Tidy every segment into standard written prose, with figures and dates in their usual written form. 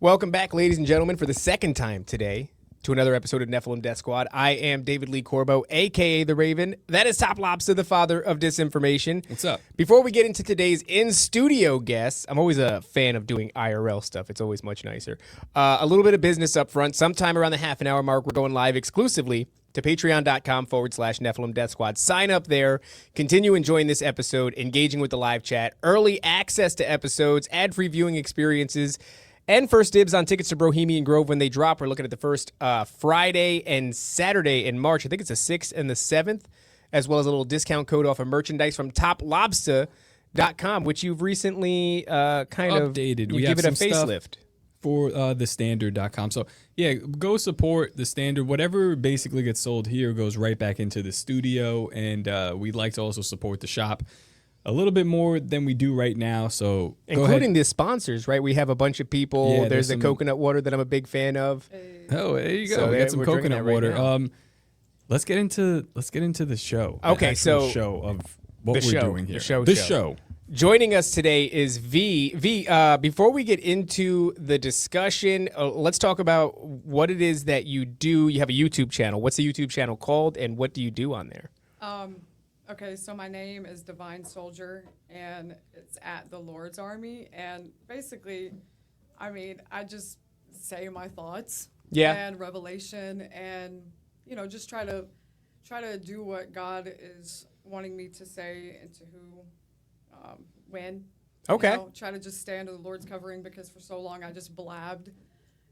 Welcome back, ladies and gentlemen, for the second time today to another episode of Nephilim Death Squad. I am David Lee Corbo, a.k.a. The Raven. That is Top Lobster, the father of disinformation. What's up? Before we get into today's in-studio guests, I'm always a fan of doing IRL stuff. It's always much nicer. A little bit of business up front. Sometime around the half an hour mark, we're going live exclusively to patreon.com/Nephilim Death Squad. Sign up there. Continue enjoying this episode, engaging with the live chat, early access to episodes, ad-free viewing experiences, and first dibs on tickets to Bohemian Grove when they drop. We're looking at the first Friday and Saturday in March. I think it's the 6th and the 7th, as well as a little discount code off of merchandise from toplobster.com, which you've recently kind of updated. We give it a facelift. For thestandard.com. So, yeah, go support the Standard. Whatever basically gets sold here goes right back into the studio, and we'd like to also support the shop a little bit more than we do right now. So, including the sponsors, right? We have a bunch of people. Yeah, there's the coconut water that I'm a big fan of. Oh, there you go. So we got some coconut right water. Now. Let's get into the show. Okay, the show of what we're doing here. The show. Joining us today is V. Before we get into the discussion, let's talk about what it is that you do. You have a YouTube channel. What's the YouTube channel called, and what do you do on there? Okay, so my name is Divine Soldier, and it's at the Lord's Army. And basically, I mean, I just say my thoughts and revelation, and just try to do what God is wanting me to say and to who. When. Okay. Try to just stay under the Lord's covering, because for so long I just blabbed,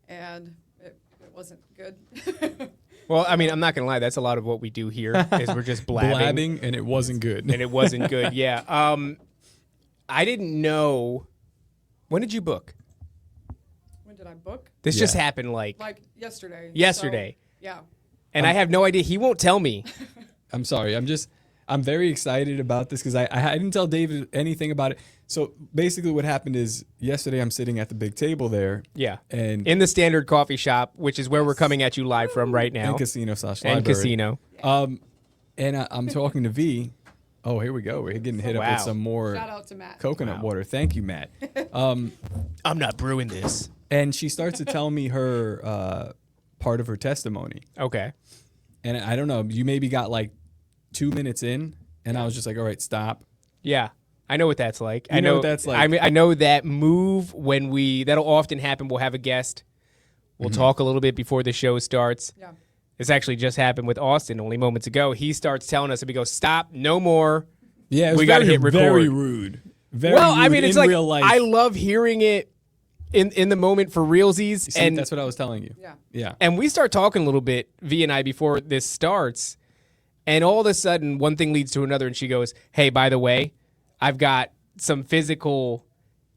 and it wasn't good. Well, I mean, I'm not going to lie. That's a lot of what we do here is we're just blabbing. And it wasn't good. And it wasn't good, yeah. I didn't know. When did you book? When did I book? This just happened like yesterday. Yesterday. So, yeah. And I have no idea. He won't tell me. I'm sorry. I'm very excited about this because I didn't tell David anything about it. So basically what happened is yesterday I'm sitting at the big table there. Yeah. And in the Standard Coffee Shop, which is where we're coming at you live from right now. And casino/library. And casino. And I'm talking to V. Oh, here we go. We're getting hit up with some more Shout out to Matt. Coconut water. Thank you, Matt. I'm not brewing this. And she starts to tell me her part of her testimony. Okay. And I don't know. You maybe got like 2 minutes in, and I was just like, all right, stop. Yeah. I know what that's like. I know what that's like. I mean, I know that move that'll often happen. We'll have a guest. We'll talk a little bit before the show starts. Yeah. This actually just happened with Austin only moments ago. He starts telling us, and we go, stop, no more. Yeah, we got to hit record. Very rude. Very rude. I mean, it's like, real life. I love hearing it in the moment for realsies. See, and that's what I was telling you. Yeah. And we start talking a little bit, V and I, before this starts. And all of a sudden, one thing leads to another, and she goes, hey, by the way, I've got some physical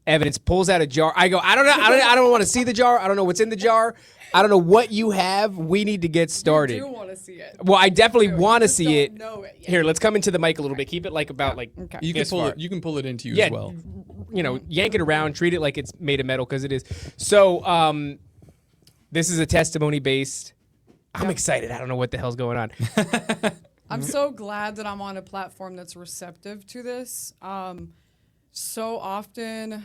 evidence. Pulls out a jar. I go, I don't know. I don't want to see the jar. I don't know what's in the jar. I don't know what you have. We need to get started. You do want to see it. Well, I definitely want to see it. Know it yet. Here, let's come into the mic a little bit. Keep it like about like Okay. You can pull it. You can pull it into you as well. Yank it around. Treat it like it's made of metal because it is. So, this is a testimony based. I'm excited. I don't know what the hell's going on. I'm so glad that I'm on a platform that's receptive to this. So often,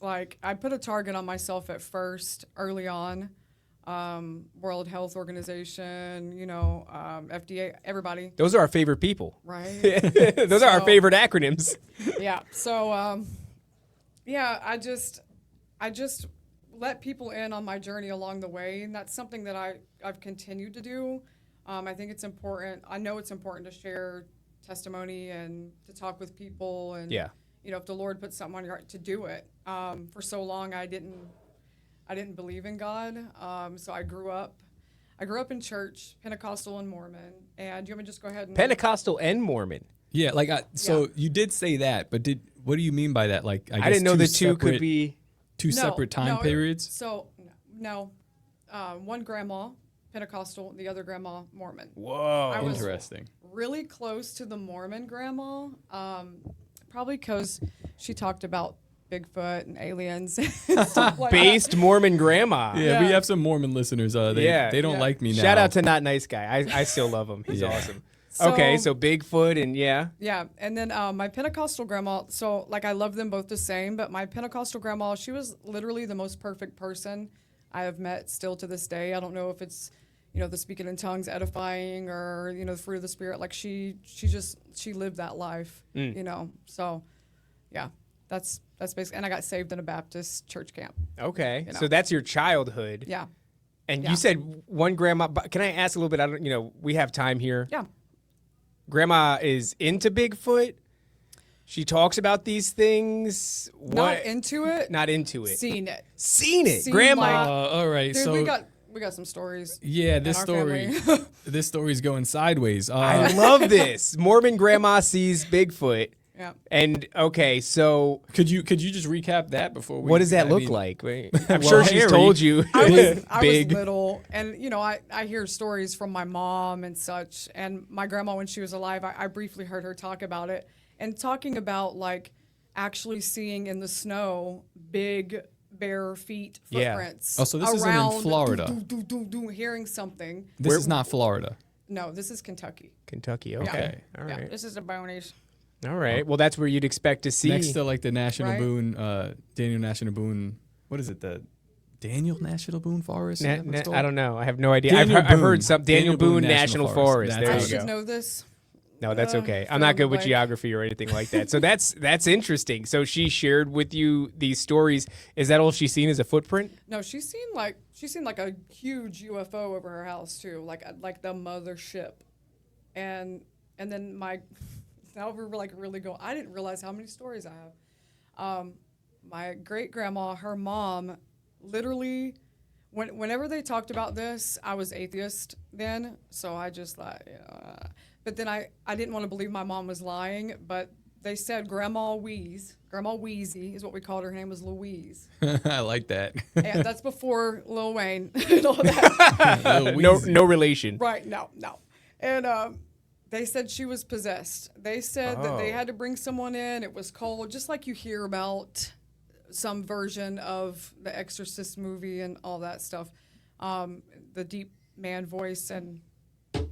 like, I put a target on myself at first, early on. World Health Organization, FDA, everybody. Those are our favorite people. Right. Those are our favorite acronyms. Yeah. So, I just let people in on my journey along the way, and that's something that I've continued to do. I think it's important. I know it's important to share testimony and to talk with people, and if the Lord puts something on your heart, to do it. For so long, I didn't believe in God, so I grew up in church, Pentecostal and Mormon. And do you want me to just go ahead and Pentecostal and Mormon? Yeah, you did say that, but what do you mean by that? Like, I didn't know the two could be two separate time periods. One grandma Pentecostal, the other grandma Mormon. Whoa, I was interesting. Really close to the Mormon grandma, probably because she talked about Bigfoot and aliens and stuff like Based that. Mormon grandma. Yeah, we have some Mormon listeners. They don't like me now. Shout out to Not Nice Guy. I still love him. He's awesome. Okay, so Bigfoot and yeah. Yeah, and then my Pentecostal grandma, so like I love them both the same, but my Pentecostal grandma, she was literally the most perfect person I have met still to this day. I don't know if it's, the speaking in tongues edifying or, the fruit of the spirit. Like she lived that life, So yeah, that's basically, and I got saved in a Baptist church camp. Okay, so that's your childhood. Yeah. And you said one grandma, can I ask a little bit? I don't, we have time here. Yeah. Grandma is into Bigfoot. She talks about these things. Not into it. Not into it. Seen it. Seen it. Seen, Grandma. All right. Dude, So we got some stories. yeah, in our family. this story's going sideways. I love this. Mormon grandma sees Bigfoot. Yeah. And okay, so could you just recap that before we? what does that I look mean, like? I'm Well, sure she's hairy. told you. I was Big. little, and I hear stories from my mom and such, and my grandma when she was alive. I briefly heard her talk about it, and talking about like actually seeing in the snow big bare feet Yeah. footprints. Oh, so this isn't in around, Florida. hearing something. This is not Florida. No, this is Kentucky. Kentucky. Okay. All Yeah, right. this is the bonies. All right. Well, that's where you'd expect to see. Next to like the National Right. Boone, Daniel National Boone. What is it? The Daniel National Boone Forest? Is that what it's called? I don't know. I have no idea. Daniel I've Boone. heard some Daniel Boone National Forest. That's There I how you it should go. know this. No, that's okay. I'm fill not in the good with blank. geography or anything like that. So that's interesting. So she shared with you these stories. Is that all she's seen as a footprint? No, she's seen like a huge UFO over her house too, like the mothership, and then now we're like really going. I didn't realize how many stories I have. My great grandma, her mom, literally, whenever they talked about this, I was atheist then, so I just like, but then I didn't want to believe my mom was lying, but they said Grandma Wheezy is what we called her. Her name was Louise. I like that. And that's before Lil Wayne and all that. No relation. Right, no. And they said she was possessed. They said that they had to bring someone in. It was cold, just like you hear about some version of the Exorcist movie and all that stuff. The deep man voice, and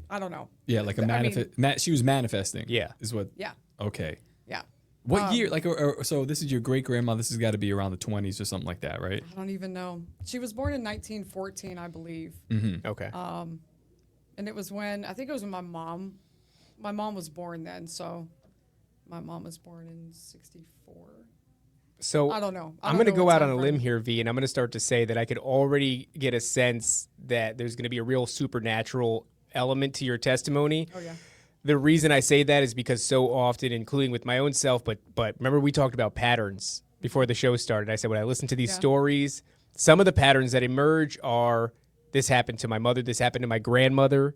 I don't know. Yeah, like a manifest. She was manifesting. Yeah. Is what. Yeah, Okay. yeah. What year? Like, so this is your great grandma. This has got to be around the 20s or something like that, right? I don't even know. She was born in 1914, I believe. Okay. And it was when my mom was born then, so my mom was born in 64. So I don't know. I'm going to go out on a limb here, V, and I'm going to start to say that I could already get a sense that there's going to be a real supernatural element to your testimony. Oh yeah. The reason I say that is because so often, including with my own self, but remember we talked about patterns before the show started. I said when I listen to these stories, some of the patterns that emerge are this happened to my mother, this happened to my grandmother.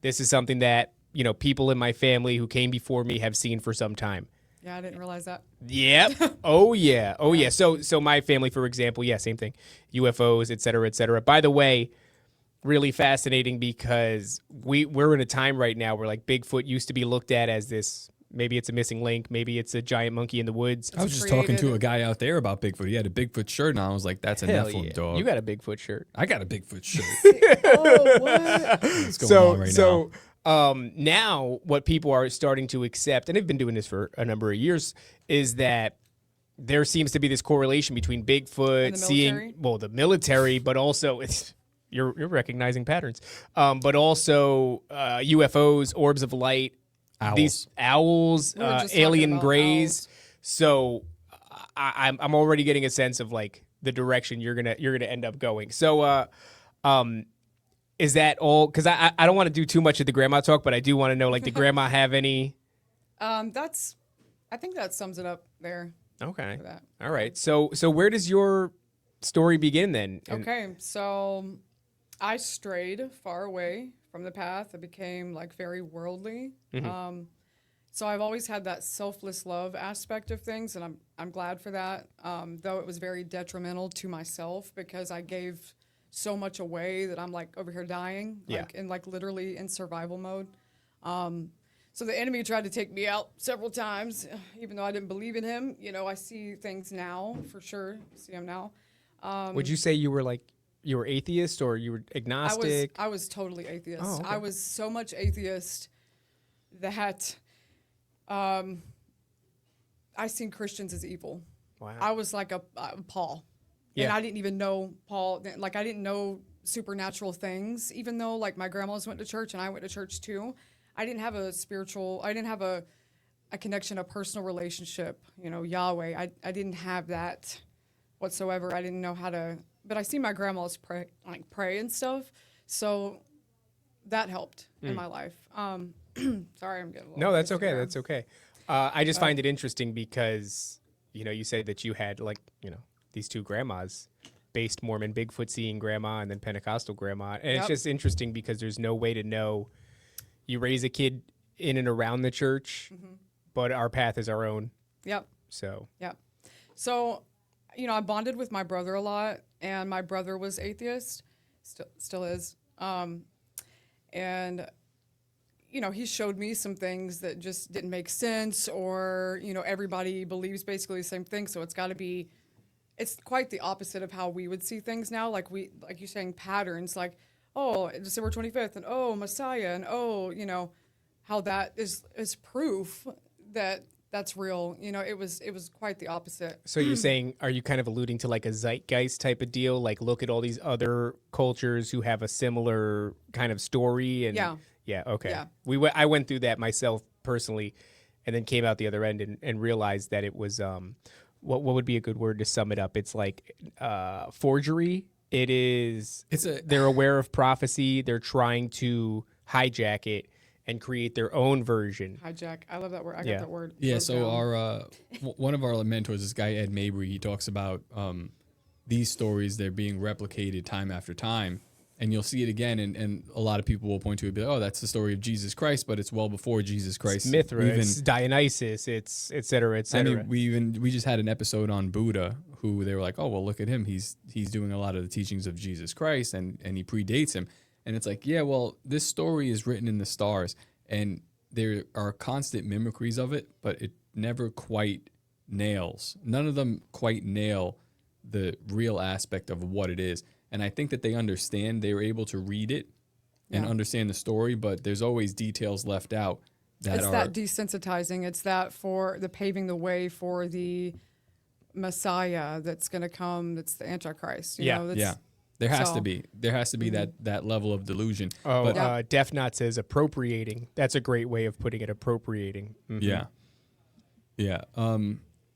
This is something that, people in my family who came before me have seen for some time. Yeah, I didn't realize that. Yep. Oh yeah. Oh yeah. So my family, for example, same thing. UFOs, et cetera, et cetera. By the way, really fascinating because we're in a time right now where like Bigfoot used to be looked at as this, maybe it's a missing link, maybe it's a giant monkey in the woods. I was just talking to a guy out there about Bigfoot. He had a Bigfoot shirt, and I was like, "That's a Hell Nephilim yeah. dog." You got a Bigfoot shirt. I got a Bigfoot shirt. Oh, what? What's going on right now? Now what people are starting to accept, and they've been doing this for a number of years, is that there seems to be this correlation between Bigfoot And the seeing, military? the military, but also you're recognizing patterns, but also UFOs, orbs of light, Owls. these owls, We were just talking alien about greys. owls. So I'm already getting a sense of like the direction you're gonna end up going. So is that all? Because I don't want to do too much of the grandma talk, but I do want to know, like, did grandma have any? I think that sums it up there. Okay. For that. All right. So where does your story begin then? Okay, so I strayed far away from the path. I became like very worldly. So I've always had that selfless love aspect of things, and I'm glad for that. Though it was very detrimental to myself because I gave so much away that I'm like over here dying, like literally in survival mode. So the enemy tried to take me out several times, even though I didn't believe in him. I see things now for sure. See him now. Would you say you were atheist or you were agnostic? I was totally atheist. Oh, okay. I was so much atheist that I seen Christians as evil. Wow. I was like a Paul. Yeah. And I didn't even know Paul. Like, I didn't know supernatural things, even though, like, my grandmas went to church and I went to church too. I didn't have a connection, a personal relationship, Yahweh. I didn't have that whatsoever. I didn't know how to, but I see my grandmas pray and stuff. So that helped in my life. Sorry, I'm getting a little No, that's thirsty okay. here. That's okay. I just find it interesting because, you said that you had these two grandmas, based Mormon Bigfoot seeing grandma and then Pentecostal grandma. And it's just interesting because there's no way to know. You raise a kid in and around the church, but our path is our own. Yep. So. Yep. So, I bonded with my brother a lot, and my brother was atheist, still is. And he showed me some things that just didn't make sense, or, everybody believes basically the same thing. So it's quite the opposite of how we would see things now. Like you're saying, patterns, like, oh, December 25th, and oh, Messiah, and oh, how that is proof that that's real. It was quite the opposite. So you're saying, are you kind of alluding to like a zeitgeist type of deal? Like, look at all these other cultures who have a similar kind of story. And yeah, okay. Yeah. I went through that myself personally, and then came out the other end and realized that it was what would be a good word to sum it up? It's like forgery. They're aware of prophecy. They're trying to hijack it and create their own version. Hijack. I love that word. I got that word. Yeah. So our one of our mentors, this guy Ed Mabry, he talks about these stories. They're being replicated time after time, and you'll see it again. And a lot of people will point to it, and be like, "Oh, that's the story of Jesus Christ," but it's well before Jesus Christ. It's Mithra, it's Dionysus, it's et cetera, et cetera. I mean, we just had an episode on Buddha, who they were like, "Oh, well, look at him. He's doing a lot of the teachings of Jesus Christ, and he predates him." And it's like, yeah, well, this story is written in the stars, and there are constant mimicries of it, but it never quite nails. None of them quite nail the real aspect of what it is. And I think that they understand. They were able to read it and understand the story, but there's always details left out. That desensitizing. It's that for the paving the way for the Messiah that's going to come. That's the Antichrist. Yeah. There has to be that level of delusion. Oh, but, Def Not says appropriating. That's a great way of putting it, appropriating. Mm-hmm. Yeah.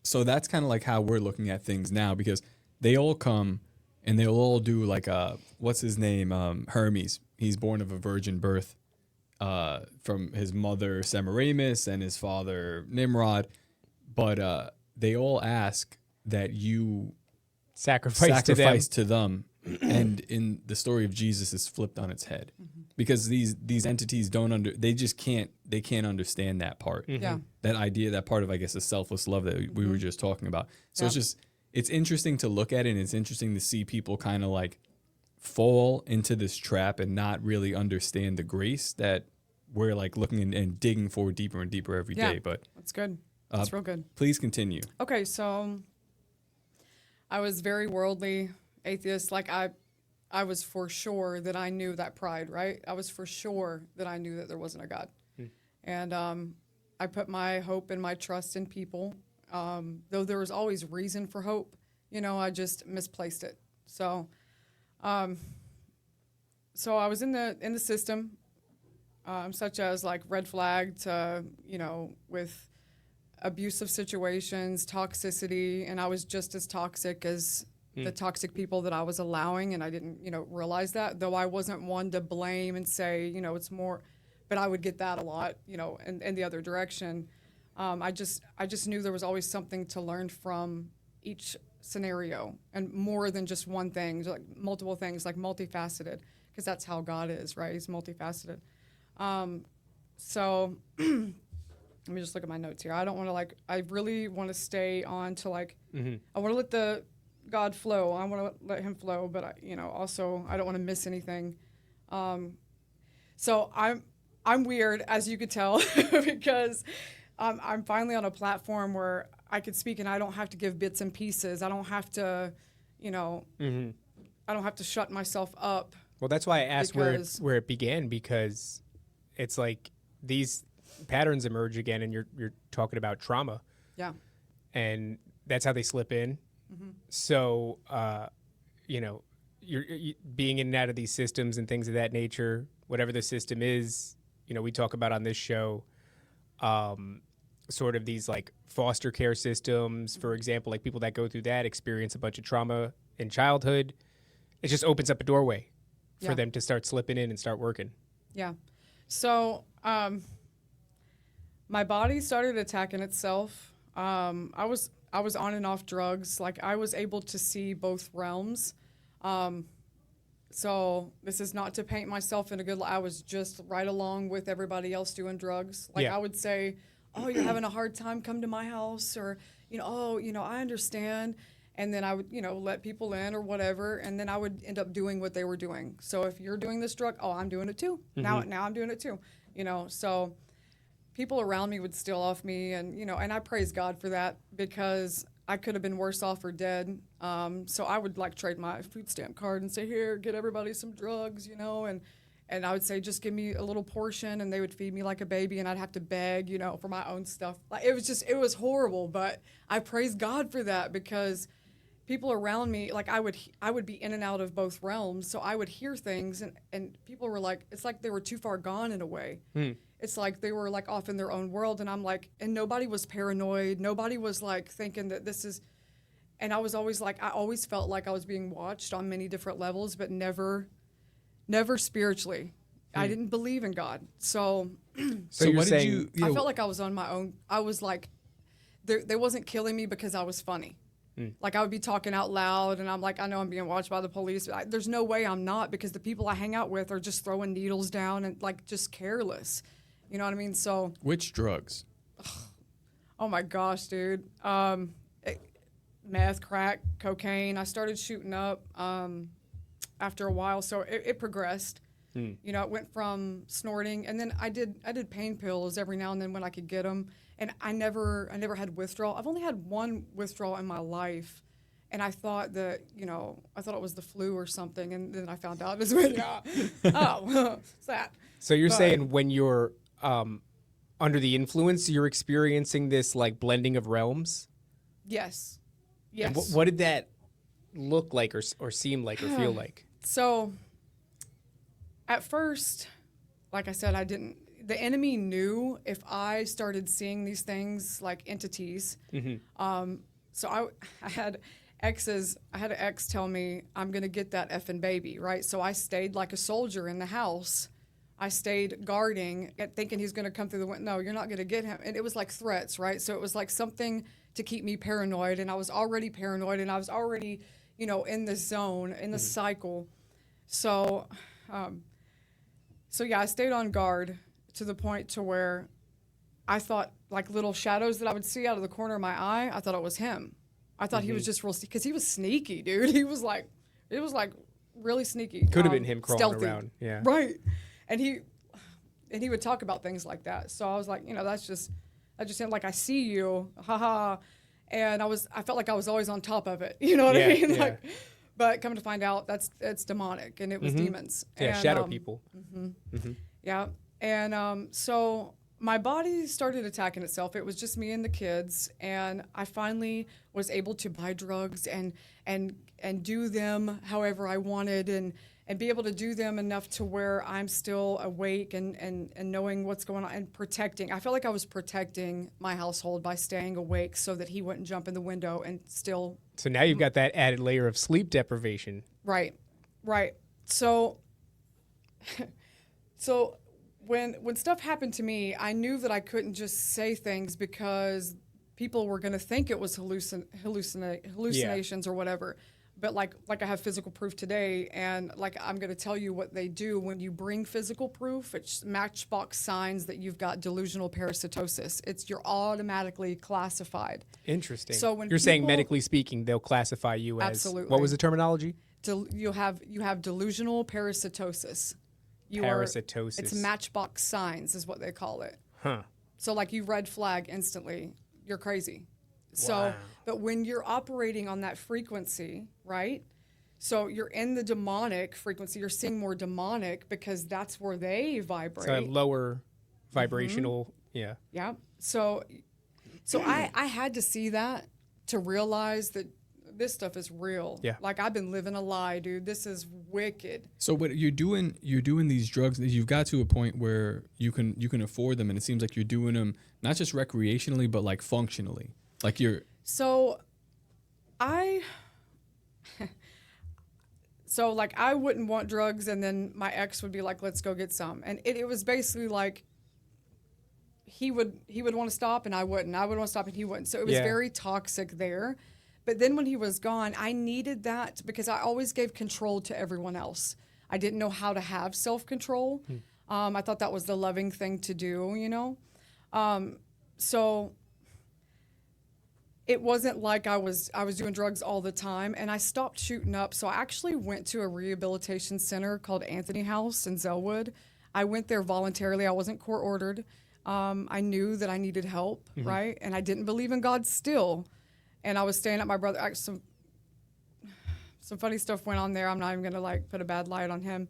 So that's kind of like how we're looking at things now, because they all come and they'll all do like what's his name? Hermes. He's born of a virgin birth from his mother Semiramis and his father Nimrod. But they all ask that you sacrifice to them. And in the story of Jesus is flipped on its head, because these entities they can't understand that part. That idea, that part of, I guess, the selfless love that we were just talking about. So it's interesting to look at it, and it's interesting to see people kind of like fall into this trap and not really understand the grace that we're like looking and digging for deeper and deeper every day. But that's good. That's real good. Please continue. Okay, so I was very worldly, atheist. Like I was for sure that I knew that pride, right? I was for sure that I knew that there wasn't a God. And I put my hope and my trust in people. Though there was always reason for hope, I just misplaced it. So I was in the system, such as like red flag to, with abusive situations, toxicity, and I was just as toxic as the toxic people that I was allowing, and I didn't, realize that, though I wasn't one to blame and say, it's more, but I would get that a lot, in the other direction. I just knew there was always something to learn from each scenario, and more than just one thing, like multiple things, like multifaceted, because that's how God is, right? He's multifaceted. So let me just look at my notes here. I don't want to I really want to stay on to I want to let the God flow. I want to let him flow, but also I don't want to miss anything. So I'm weird, as you could tell, because I'm finally on a platform where I could speak and I don't have to give bits and pieces. I don't have to, I don't have to shut myself up. Well, that's why I asked where it began, because it's like these patterns emerge again, and you're talking about trauma, Yeah. and that's how they slip in. So, you being in and out of these systems and things of that nature, whatever the system is, we talk about on this show, sort of these like foster care systems, for example, like people that go through that experience a bunch of trauma in childhood. It just opens up a doorway for them to start slipping in and start working. Yeah. So, my body started attacking itself. I was on and off drugs. Like, I was able to see both realms. So this is not to paint myself in a good light. I was just right along with everybody else doing drugs. Like, I would say, oh, you're having a hard time, come to my house, or, I understand. And then I would, let people in or whatever, and then I would end up doing what they were doing. So if you're doing this drug, oh, I'm doing it too. Now I'm doing it too. So people around me would steal off me, and and I praise God for that, because I could have been worse off or dead. So I would like trade my food stamp card and say, here, get everybody some drugs, and I would say, just give me a little portion, and they would feed me like a baby, and I'd have to beg, for my own stuff. Like, it was horrible, but I praise God for that, because people around me, like I would be in and out of both realms, so I would hear things, and people were like, it's like they were too far gone in a way. It's like they were like off in their own world, and I'm like, and nobody was paranoid, nobody was like thinking that this is, and I was always like, I always felt like I was being watched on many different levels, but never spiritually. I didn't believe in God, so you're what saying, did you? I felt like I was on my own. I was like, they wasn't killing me because I was funny. Like, I would be talking out loud, and I'm like, I know I'm being watched by the police. But there's no way I'm not, because the people I hang out with are just throwing needles down and, like, just careless. You know what I mean? So. Which drugs? Oh, my gosh, dude. Meth, crack, cocaine. I started shooting up after a while, so it progressed. It went from snorting, and then I did pain pills every now and then when I could get them. And I never had withdrawal. I've only had one withdrawal in my life, and I thought that, I thought it was the flu or something, and then I found out it was it's that. So you're saying when you're under the influence, you're experiencing this like blending of realms? Yes. And what did that look like or seem like or feel like? So at first, like I said, the enemy knew if I started seeing these things like entities. So I had an ex tell me, I'm going to get that effing baby, right? So I stayed like a soldier in the house. I stayed guarding, thinking he's going to come through the window. No, you're not going to get him. And it was like threats, right? So it was like something to keep me paranoid. And I was already paranoid, and I was already, in the zone, in the cycle. So, I stayed on guard to the point to where I thought, like, little shadows that I would see out of the corner of my eye, I thought it was him. I thought he was just real, because he was sneaky, dude. It was like really sneaky. Could have been him crawling stealthy. around. Yeah. Right. And he would talk about things like that. So I was like, that's just him. Like, I see you, haha. And I felt like I was always on top of it. You know what I mean? Yeah. Like, but come to find out, it's demonic, and it was demons. Yeah, and, shadow people. Yeah. And so my body started attacking itself. It was just me and the kids, and I finally was able to buy drugs and do them however I wanted, and be able to do them enough to where I'm still awake and knowing what's going on and protecting. I felt like I was protecting my household by staying awake so that he wouldn't jump in the window and still. So now you've got that added layer of sleep deprivation. Right. So when stuff happened to me, I knew that I couldn't just say things because people were going to think it was hallucinations or whatever. But like I have physical proof today, and like I'm going to tell you what they do when you bring physical proof. It's matchbox signs that you've got delusional parasitosis. You're automatically classified. Interesting. So when you're saying medically speaking, they'll classify you as absolutely. What was the terminology? You have delusional parasitosis. Parasitosis. It's matchbox signs is what they call it. Huh. So like you red flag instantly, you're crazy. So, Wow. But when you're operating on that frequency, right? So you're in the demonic frequency, you're seeing more demonic because that's where they vibrate. So a lower vibrational Yeah. Yeah. So I had to see that to realize that this stuff is real. Yeah. Like, I've been living a lie, dude. This is wicked. So what you're doing these drugs, you've got to a point where you can afford them, and it seems like you're doing them not just recreationally but like functionally. Like So I wouldn't want drugs, and then my ex would be like, let's go get some. And it was basically like he would want to stop and I wouldn't. I would want to stop and he wouldn't. So it was very toxic there. But then when he was gone, I needed that because I always gave control to everyone else. I didn't know how to have self-control. I thought that was the loving thing to do, you know? So it wasn't like I was doing drugs all the time, and I stopped shooting up. So I actually went to a rehabilitation center called Anthony House in Zellwood. I went there voluntarily. I wasn't court ordered. I knew that I needed help, right? And I didn't believe in God still. And I was staying at my brother. Some funny stuff went on there. I'm not even gonna like put a bad light on him.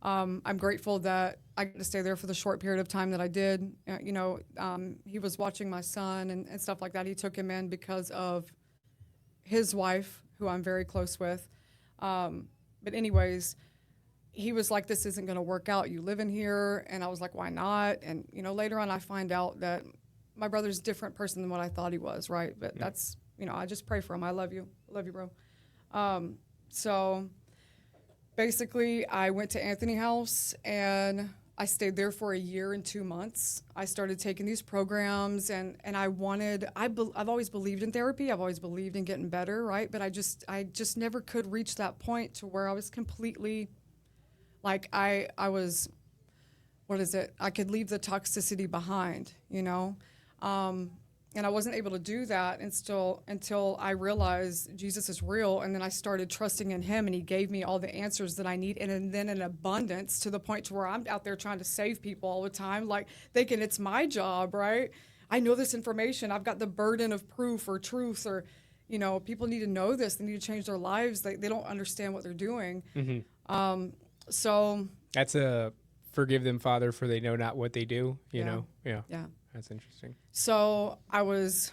I'm grateful that I got to stay there for the short period of time that I did. He was watching my son and stuff like that. He took him in because of his wife, who I'm very close with. But anyways, he was like, this isn't going to work out. You live in here. And I was like, why not? And, later on I find out that my brother's a different person than what I thought he was, right? But that's, I just pray for him. I love you. I love you, bro. So basically, I went to Anthony House, and I stayed there for a year and 2 months. I started taking these programs, and I've always believed in therapy. I've always believed in getting better, right? But I just never could reach that point to where I was completely, like, I was, what is it? I could leave the toxicity behind, and I wasn't able to do that until I realized Jesus is real, and then I started trusting in him, and he gave me all the answers that I need, and then in abundance, to the point to where I'm out there trying to save people all the time, like thinking it's my job, right? I know this information. I've got the burden of proof or truth, or, people need to know this. They need to change their lives. They don't understand what they're doing. So that's a forgive them, Father, for they know not what they do, you know? Yeah. That's interesting. So I was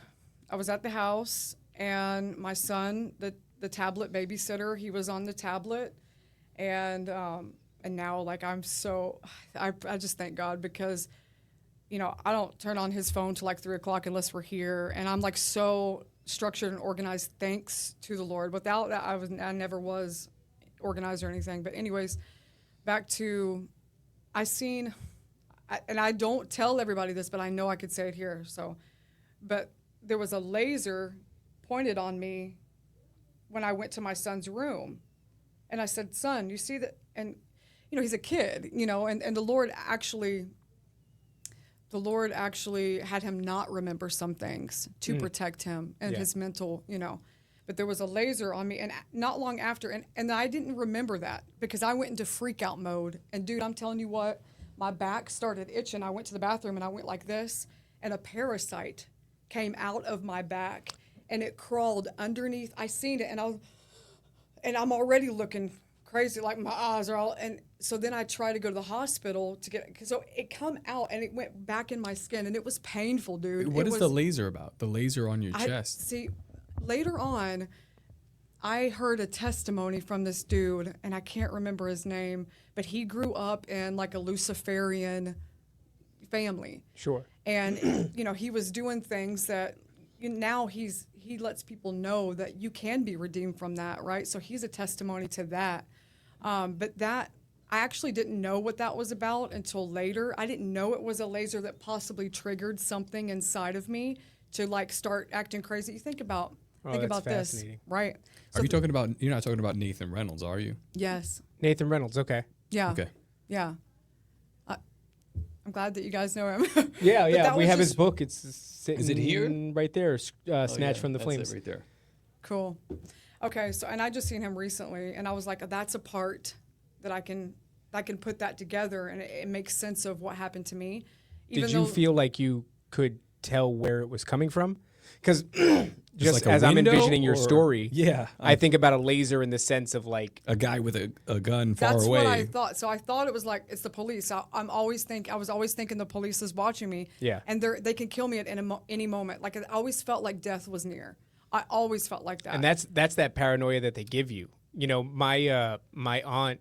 at the house, and my son, the tablet babysitter, he was on the tablet, and now, like, I just thank God, because I don't turn on his phone till like 3 o'clock unless we're here, and I'm like so structured and organized, thanks to the Lord. Without that, I never was organized or anything. But anyways, back to, and I don't tell everybody this, but I know I could say it here. But there was a laser pointed on me when I went to my son's room. And I said, son, you see that? And, he's a kid, and the Lord actually had him not remember some things to protect him and his mental, But there was a laser on me, and not long after, and I didn't remember that because I went into freak out mode. And dude, I'm telling you what, my back started itching. I went to the bathroom and I went like this, and a parasite came out of my back, and it crawled underneath. I seen it, and I'm already looking crazy, like my eyes are all. And so then I tried to go to the hospital to get it. So it come out, and it went back in my skin, and it was painful, dude. What is the laser about? The laser on your chest? See, later on, I heard a testimony from this dude, and I can't remember his name, but he grew up in like a Luciferian family. Sure. And, he was doing things that now he lets people know that you can be redeemed from that, right? So he's a testimony to that. But that, I actually didn't know what that was about until later. I didn't know it was a laser that possibly triggered something inside of me to like start acting crazy. You think about this, right? So you're not talking about Nathan Reynolds, are you? Yes. Nathan Reynolds, okay. Yeah. Okay. Yeah. I'm glad that you guys know him. Yeah. We have his book. It's sitting Is it here? right there, Snatched from the that's Flames. it right there. Cool. Okay, so, and I just seen him recently, and I was like, that's a part that I can put that together, and it makes sense of what happened to me. Did you feel like you could tell where it was coming from? Because just like a as I'm window, envisioning your or- story, Yeah, I think about a laser in the sense of like, a guy with a gun far That's away. what I thought. So I thought it was like it's the police. I was always thinking the police is watching me. Yeah. And they can kill me at any moment. Like I always felt like death was near. I always felt like that. and that's that paranoia that they give you. You know, my aunt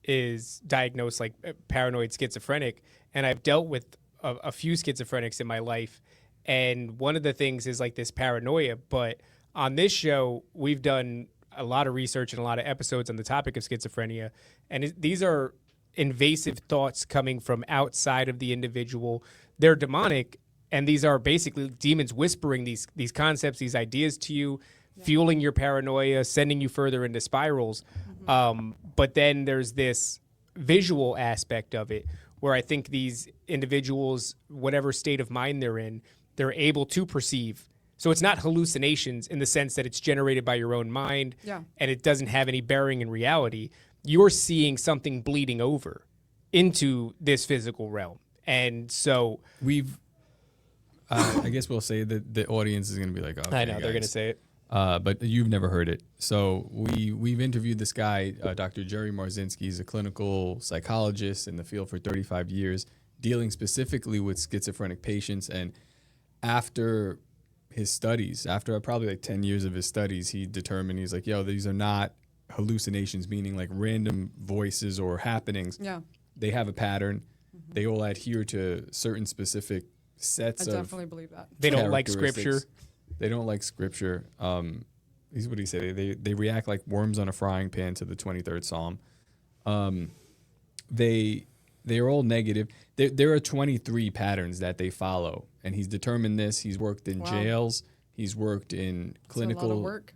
is diagnosed like paranoid schizophrenic, and I've dealt with a few schizophrenics in my life. And one of the things is like this paranoia. But on this show, we've done a lot of research and a lot of episodes on the topic of schizophrenia. And these are invasive thoughts coming from outside of the individual. They're demonic. And these are basically demons whispering these concepts, these ideas to you, fueling your paranoia, sending you further into spirals. But then there's this visual aspect of it where I think these individuals, whatever state of mind they're in, they're able to perceive. So it's not hallucinations in the sense that it's generated by your own mind and it doesn't have any bearing in reality. You're seeing something bleeding over into this physical realm. And so We've, I guess we'll say that the audience is going to be like, okay, I know they're going to guys. say it. But you've never heard it. So we've interviewed this guy, Dr. Jerry Marzinski. He's a clinical psychologist in the field for 35 years, dealing specifically with schizophrenic patients. And after his studies, after probably like 10 years of his studies, he determined, he's like, yo, these are not hallucinations, meaning like random voices or happenings. Yeah. They have a pattern. They all adhere to certain specific sets I of definitely believe that. They don't like scripture. characteristics. They don't like scripture. He's what do you say? They react like worms on a frying pan to the 23rd Psalm. They're all negative. There are 23 patterns that they follow, and he's determined this. He's worked in jails. He's worked in clinical. It's a lot of work.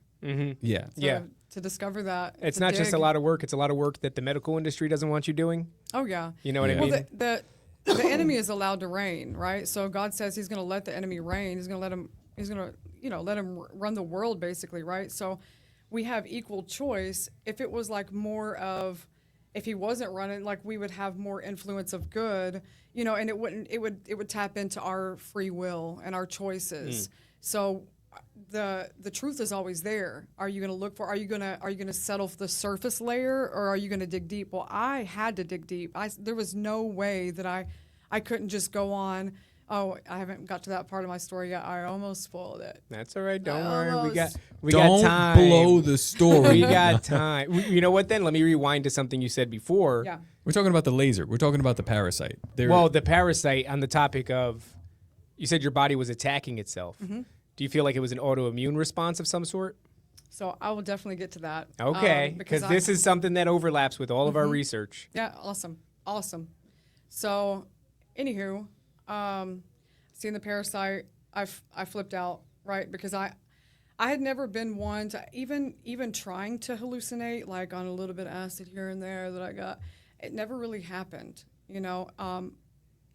Yeah. Yeah. To discover that. It's to not just a dig. lot of work. It's a lot of work that the medical industry doesn't want you doing. Oh yeah. You know what I Yeah. mean? Well, the enemy is allowed to reign, right? So God says He's going to let the enemy reign. He's going to let him. He's going to, let him run the world, basically, right? So we have equal choice. If it was like more of, if He wasn't running, like we would have more influence of good, and it wouldn't. It would tap into our free will and our choices. So the truth is always there. Are you going to look for? Are you going to settle for the surface layer, or are you going to dig deep? Well, I had to dig deep. There was no way that I couldn't just go on. Oh, I haven't got to that part of my story yet. I almost spoiled it. That's all right. Don't worry. We Don't got time. blow the story. We got time. You know what? Then let me rewind to something you said before. Yeah. We're talking about the laser. We're talking about the parasite. Well, the parasite, on the topic of, you said your body was attacking itself. Do you feel like it was an autoimmune response of some sort? So I will definitely get to that. Okay, because this is something that overlaps with all of our research. Yeah, awesome. So, anywho, seeing the parasite, I flipped out, right? Because I had never been one to even trying to hallucinate, like on a little bit of acid here and there that I got. It never really happened,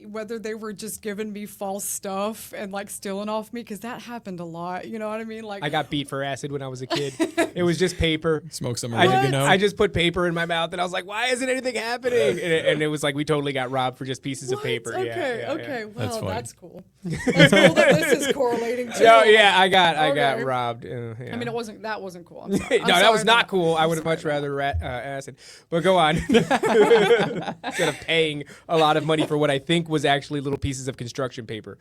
whether they were just giving me false stuff and like stealing off me, because that happened a lot. You know what I mean? Like I got beat for acid when I was a kid. It was just paper. Smoke some I oregano. just put paper in my mouth and I was like, why isn't anything happening? And it was like we totally got robbed for just pieces of paper. Okay, Yeah. well, That's funny. that's cool. That's cool that this is correlating to. No, yeah, I got Okay. robbed. I mean, that wasn't cool. I'm sorry. No, I'm that sorry was not about- cool. I would have much rather acid. But go on. Instead of paying a lot of money for what I think was actually little pieces of construction paper.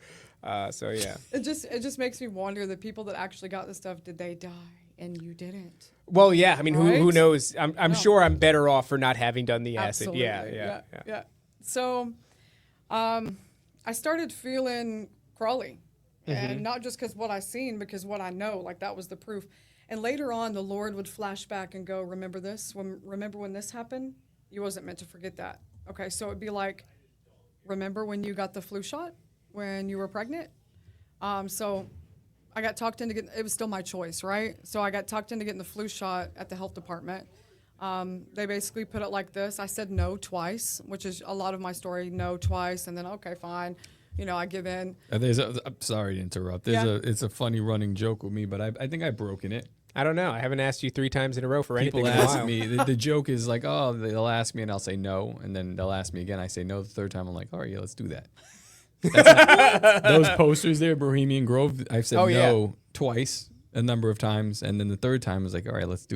So yeah. It just makes me wonder, the people that actually got this stuff, did they die and you didn't? Well, yeah. I mean, who Right? knows? I'm sure I'm better off for not having done the acid. Absolutely. Yeah. So, I started feeling crawly, and not just because what I seen, because what I know, like that was the proof. And later on, the Lord would flash back and go, "Remember this? Remember when this happened? You wasn't meant to forget that." Okay, so it'd be like, "Remember when you got the flu shot when you were pregnant?" So I got talked into getting. It was still my choice, right? So I got talked into getting the flu shot at the health department. They basically put it like this. I said no twice, which is a lot of my story. No twice, and then okay, fine. I give in. I'm sorry to interrupt. It's a funny running joke with me, but I think I've broken it. I don't know. I haven't asked you 3 times in a row for People anything in a ask while. me. The joke is like, oh, they'll ask me and I'll say no, and then they'll ask me again. I say no the third time. I'm like, all right, yeah, let's do that. Those posters there, Bohemian Grove, I've said no twice, a number of times, and then the third time was like, all right, let's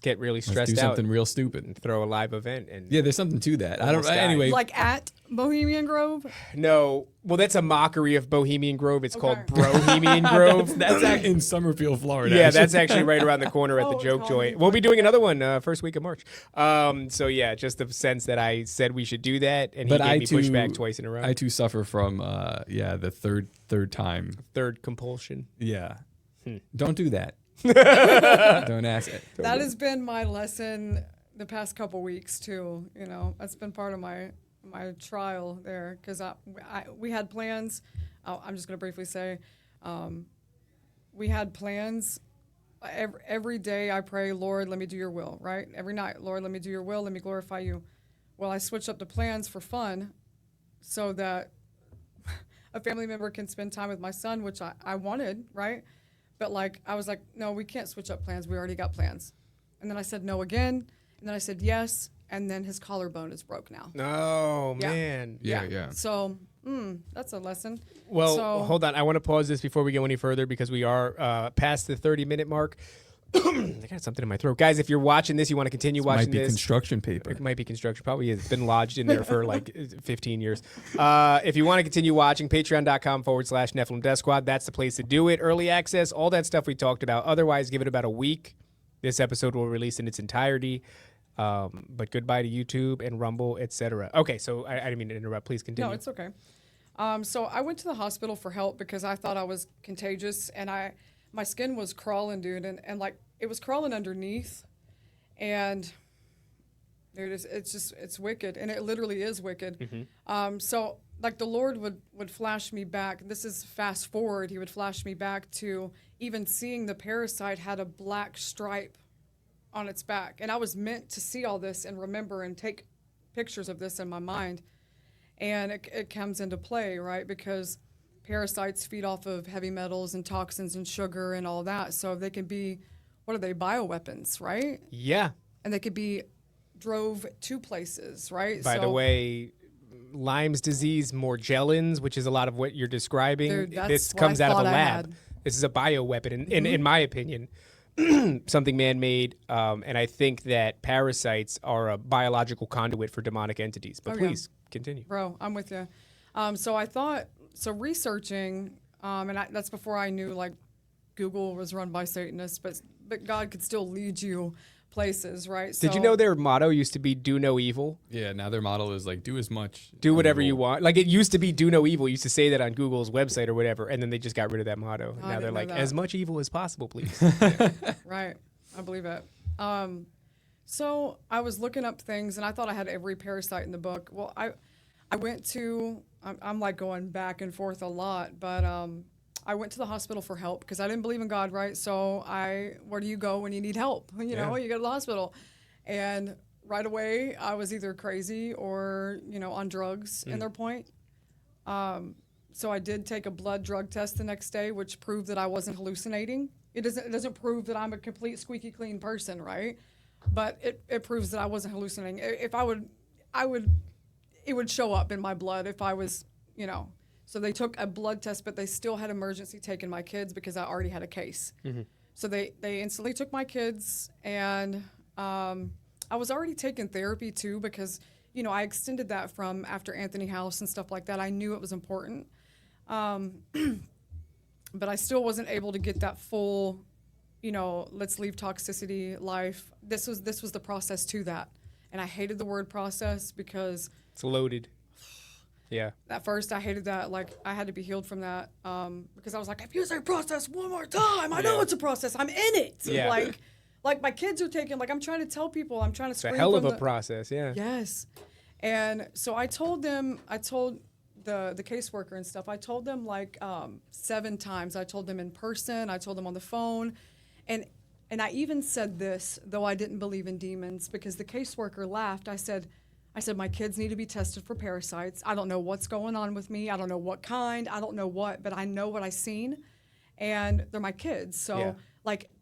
get really do stressed out something real stupid and throw a live event. And yeah, there's something to that. I don't. Almost died. Anyway, Like at Bohemian Grove? no, well, that's a mockery of Bohemian Grove. It's called Okay. Brohemian Grove. that's in Summerfield, Florida. Yeah, actually. that's actually right around the corner at the Oh, Joke it's Joint. called- We'll be doing another one first week of March. So yeah, just the sense that I said we should do that, and he But gave me pushback twice in a row. I too suffer from the third time. Third compulsion. Yeah, don't do that. Don't ask it. That has been my lesson the past couple weeks too. That's been part of my trial there because we had plans. I'm just going to briefly say, we had plans. Every day I pray, Lord, let me do your will, right? Every night, Lord, let me do your will. Let me glorify you. Well, I switched up the plans for fun so that a family member can spend time with my son, which I wanted, right? But I was like, no, we can't switch up plans. We already got plans. And then I said no again. And then I said yes. And then his collarbone is broke now. Oh, Yeah. man. Yeah. So that's a lesson. Well, So- hold on. I want to pause this before we go any further because we are past the 30-minute mark. I got something in my throat. Guys, if you're watching this, you want to continue watching Might be this. construction paper. It might be construction. Probably has been lodged in there for 15 years. If you want to continue watching, patreon.com/Nephilim Death Squad. That's the place to do it. Early access, all that stuff we talked about. Otherwise, give it about a week. This episode will release in its entirety. But goodbye to YouTube and Rumble, etc. Okay, so I didn't mean to interrupt. Please continue. No, it's okay. So I went to the hospital for help because I thought I was contagious and my skin was crawling, dude, and it was crawling underneath, and dude, it's wicked, and it literally is wicked. Mm-hmm. So the Lord would flash me back. This is fast forward. He would flash me back to even seeing the parasite had a black stripe on its back, and I was meant to see all this and remember and take pictures of this in my mind, and it comes into play, right? Because parasites feed off of heavy metals and toxins and sugar and all that. So they can be, what are they, bioweapons, right? Yeah. And they could be drove to places, right? By the way, Lyme's disease, Morgellons, which is a lot of what you're describing, Dude, that's this what comes I out of the thought I lab. had. This is a bioweapon, in my opinion. Something man-made, and I think that parasites are a biological conduit for demonic entities. But please, continue. Bro, I'm with you. So researching, that's before I knew Google was run by Satanists, but God could still lead you places, right? Did you know their motto used to be "Do no evil"? Yeah, now their model is do as much. Do whatever you want. It used to be "Do no evil." You used to say that on Google's website or whatever, and then they just got rid of that motto. I Now they're didn't know like, that. "As much evil as possible, please." Right. I believe it. So I was looking up things, and I thought I had every parasite in the book. Well, I went to, I'm going back and forth a lot, but I went to the hospital for help because I didn't believe in God, right? So where do you go when you need help? You go to the hospital. And right away, I was either crazy or, on drugs in their point. So I did take a blood drug test the next day, which proved that I wasn't hallucinating. It doesn't prove that I'm a complete squeaky clean person, right? But it proves that I wasn't hallucinating. If it would show up in my blood if I was, So they took a blood test, but they still had emergency taking my kids because I already had a case. Mm-hmm. So they instantly took my kids, and I was already taking therapy too because, I extended that from after Anthony House and stuff like that. I knew it was important. But I still wasn't able to get that full, let's leave toxicity life. This was the process to that. And I hated the word process because It's loaded. Yeah. at first I hated that. I had to be healed from that because I was like, if you say process one more time, I know it's a process. I'm in it. Yeah. Like my kids are taking, I'm trying to tell people, I'm trying to It's a scream hell of from a process, yeah. Yes. And so I told the caseworker and stuff, I told them 7 times. I told them in person, I told them on the phone. And I even said this, though I didn't believe in demons, because the caseworker laughed. I said, my kids need to be tested for parasites. I don't know what's going on with me. I don't know what kind. I don't know what, but I know what I've seen. And they're my kids. So,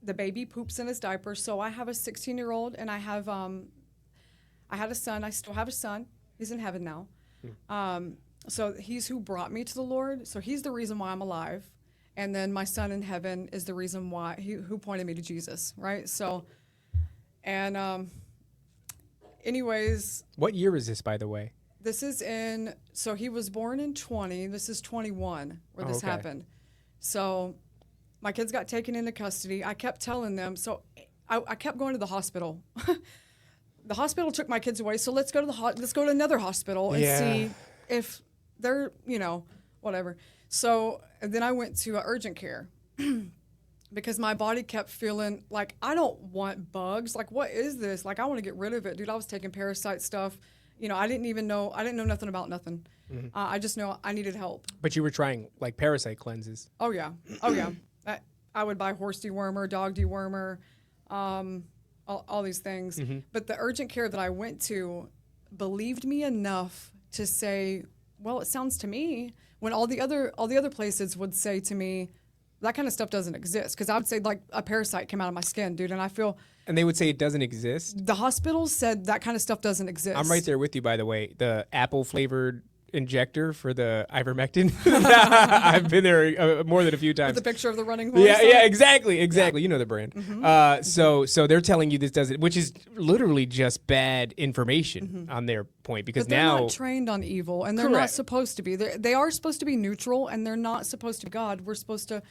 the baby poops in his diaper. So I have a 16-year-old, and I had a son. I still have a son. He's in heaven now. so he's who brought me to the Lord. So he's the reason why I'm alive. And then my son in heaven is the reason why who pointed me to Jesus, right? So, and anyways. What year is this, by the way? This is so he was born in 20. This is 21 where this happened. So my kids got taken into custody. I kept telling them, so I kept going to the hospital. The hospital took my kids away, so let's go to another hospital and see if they're, whatever. So then I went to urgent care because my body kept feeling like, I don't want bugs. Like, what is this? Like, I want to get rid of it. Dude, I was taking parasite stuff. I didn't know nothing about nothing. Mm-hmm. I just know I needed help. But you were trying like parasite cleanses. Oh yeah. I would buy horse dewormer, dog dewormer, all these things. Mm-hmm. But the urgent care that I went to believed me enough to say, well, it sounds to me, when all the other places would say to me, that kind of stuff doesn't exist. Because I would say like a parasite came out of my skin, dude, and I feel. And they would say it doesn't exist? The hospital said that kind of stuff doesn't exist. I'm right there with you, by the way. The apple-flavored injector for the ivermectin. I've been there more than a few times. With the picture of the running horse? Yeah, exactly. Yeah. You know the brand. Mm-hmm. So they're telling you this doesn't, which is literally just bad information on their point. Because but they're now not trained on evil, and they're not supposed to be. They are supposed to be neutral, and they're not supposed to be God. We're supposed to,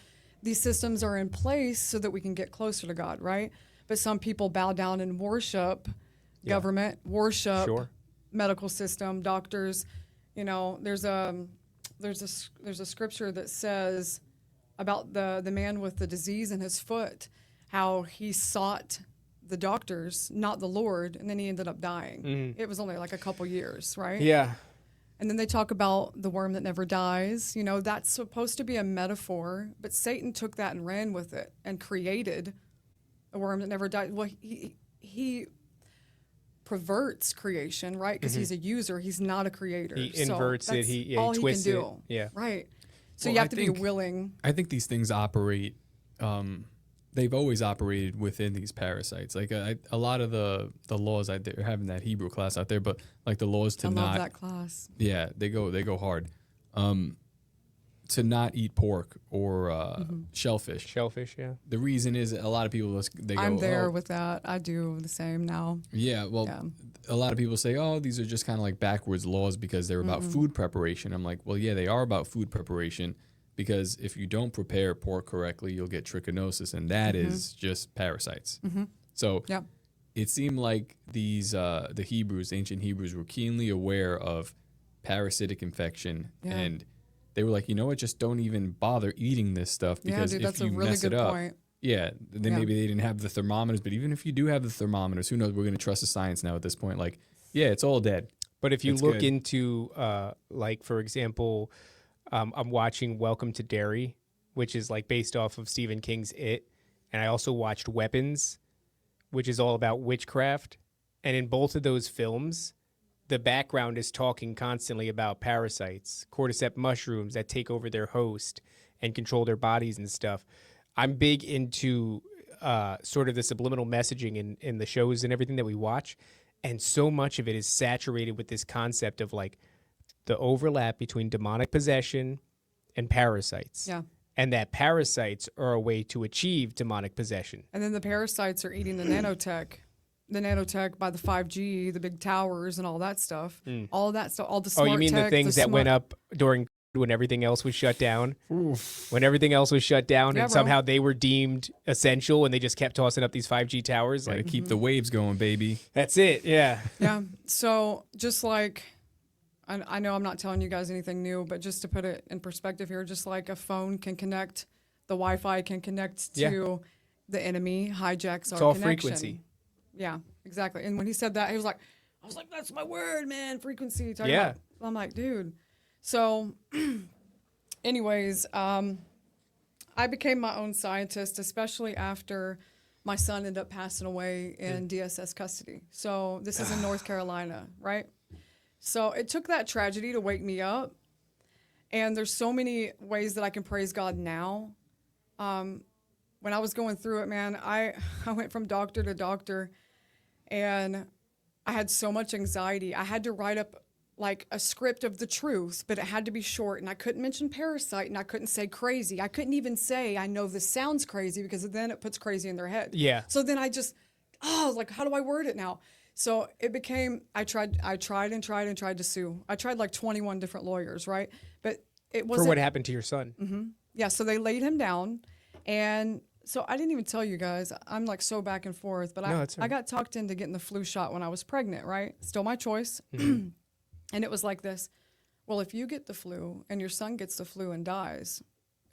these systems are in place so that we can get closer to God, right? But some people bow down and worship government, worship medical system, doctors. There's a scripture that says about the man with the disease in his foot, how he sought the doctors, not the Lord, and then he ended up dying. Mm-hmm. It was only like a couple years, right? Yeah. And then they talk about the worm that never dies. That's supposed to be a metaphor, but Satan took that and ran with it and created a worm that never died. Well, he perverts creation, right? Because he's a user. He's not a creator. He inverts it. He twists he can it. do. Yeah. Right. So you have to be willing. I think these things operate. They've always operated within these parasites. Like a lot of the laws out there, having that Hebrew class out there, but like the laws to I not. love that class. Yeah, they go hard. To not eat pork or shellfish. Shellfish, yeah. The reason is a lot of people they go. I'm there with that. I do the same now. Yeah, well, a lot of people say, oh, these are just kind of like backwards laws because they're about food preparation. I'm like, well, yeah, they are about food preparation because if you don't prepare pork correctly, you'll get trichinosis, and that is just parasites. Mm-hmm. So it seemed like these the ancient Hebrews, were keenly aware of parasitic infection and they were like, you know what, just don't even bother eating this stuff because if you mess it up, then maybe they didn't have the thermometers. But even if you do have the thermometers, who knows? We're going to trust the science now at this point. Like, it's all dead. But if you look into, like, for example, I'm watching Welcome to Derry, which is like based off of Stephen King's It. And I also watched Weapons, which is all about witchcraft. And in both of those films, the background is talking constantly about parasites, cordyceps mushrooms that take over their host and control their bodies and stuff. I'm big into sort of the subliminal messaging in the shows and everything that we watch. And so much of it is saturated with this concept of like the overlap between demonic possession and parasites. Yeah. And that parasites are a way to achieve demonic possession. And then the parasites are eating the nanotech. The nanotech by the 5G, the big towers and all that stuff. All that stuff, all the smart tech. Oh, you mean the things that went up during when everything else was shut down? When everything else was shut down and somehow they were deemed essential and they just kept tossing up these 5G towers. Gotta keep the waves going, baby. That's it, yeah. Yeah, so just like, I know I'm not telling you guys anything new, but just to put it in perspective here, just like a phone can connect, the Wi-Fi can connect to the enemy, hijacks our connection. It's all frequency. Yeah, exactly. And when he said that, I was like, that's my word, man, frequency. I'm like, dude. So anyways, I became my own scientist, especially after my son ended up passing away in DSS custody. So this is in North Carolina, right? So it took that tragedy to wake me up. And there's so many ways that I can praise God now. When I was going through it, man, I went from doctor to doctor. And I had so much anxiety. I had to write up like a script of the truth, but it had to be short, and I couldn't mention Parasite, and I couldn't say crazy. I couldn't even say, I know this sounds crazy, because then it puts crazy in their head. Yeah. So then I just, like, how do I word it now? So it became, I tried to sue. I tried like 21 different lawyers, right? But it wasn't. For what happened to your son? Yeah, so they laid him down, and so I didn't even tell you guys. I'm like so back and forth, but I got talked into getting the flu shot when I was pregnant, right? Still my choice. And it was like this. Well, if you get the flu and your son gets the flu and dies,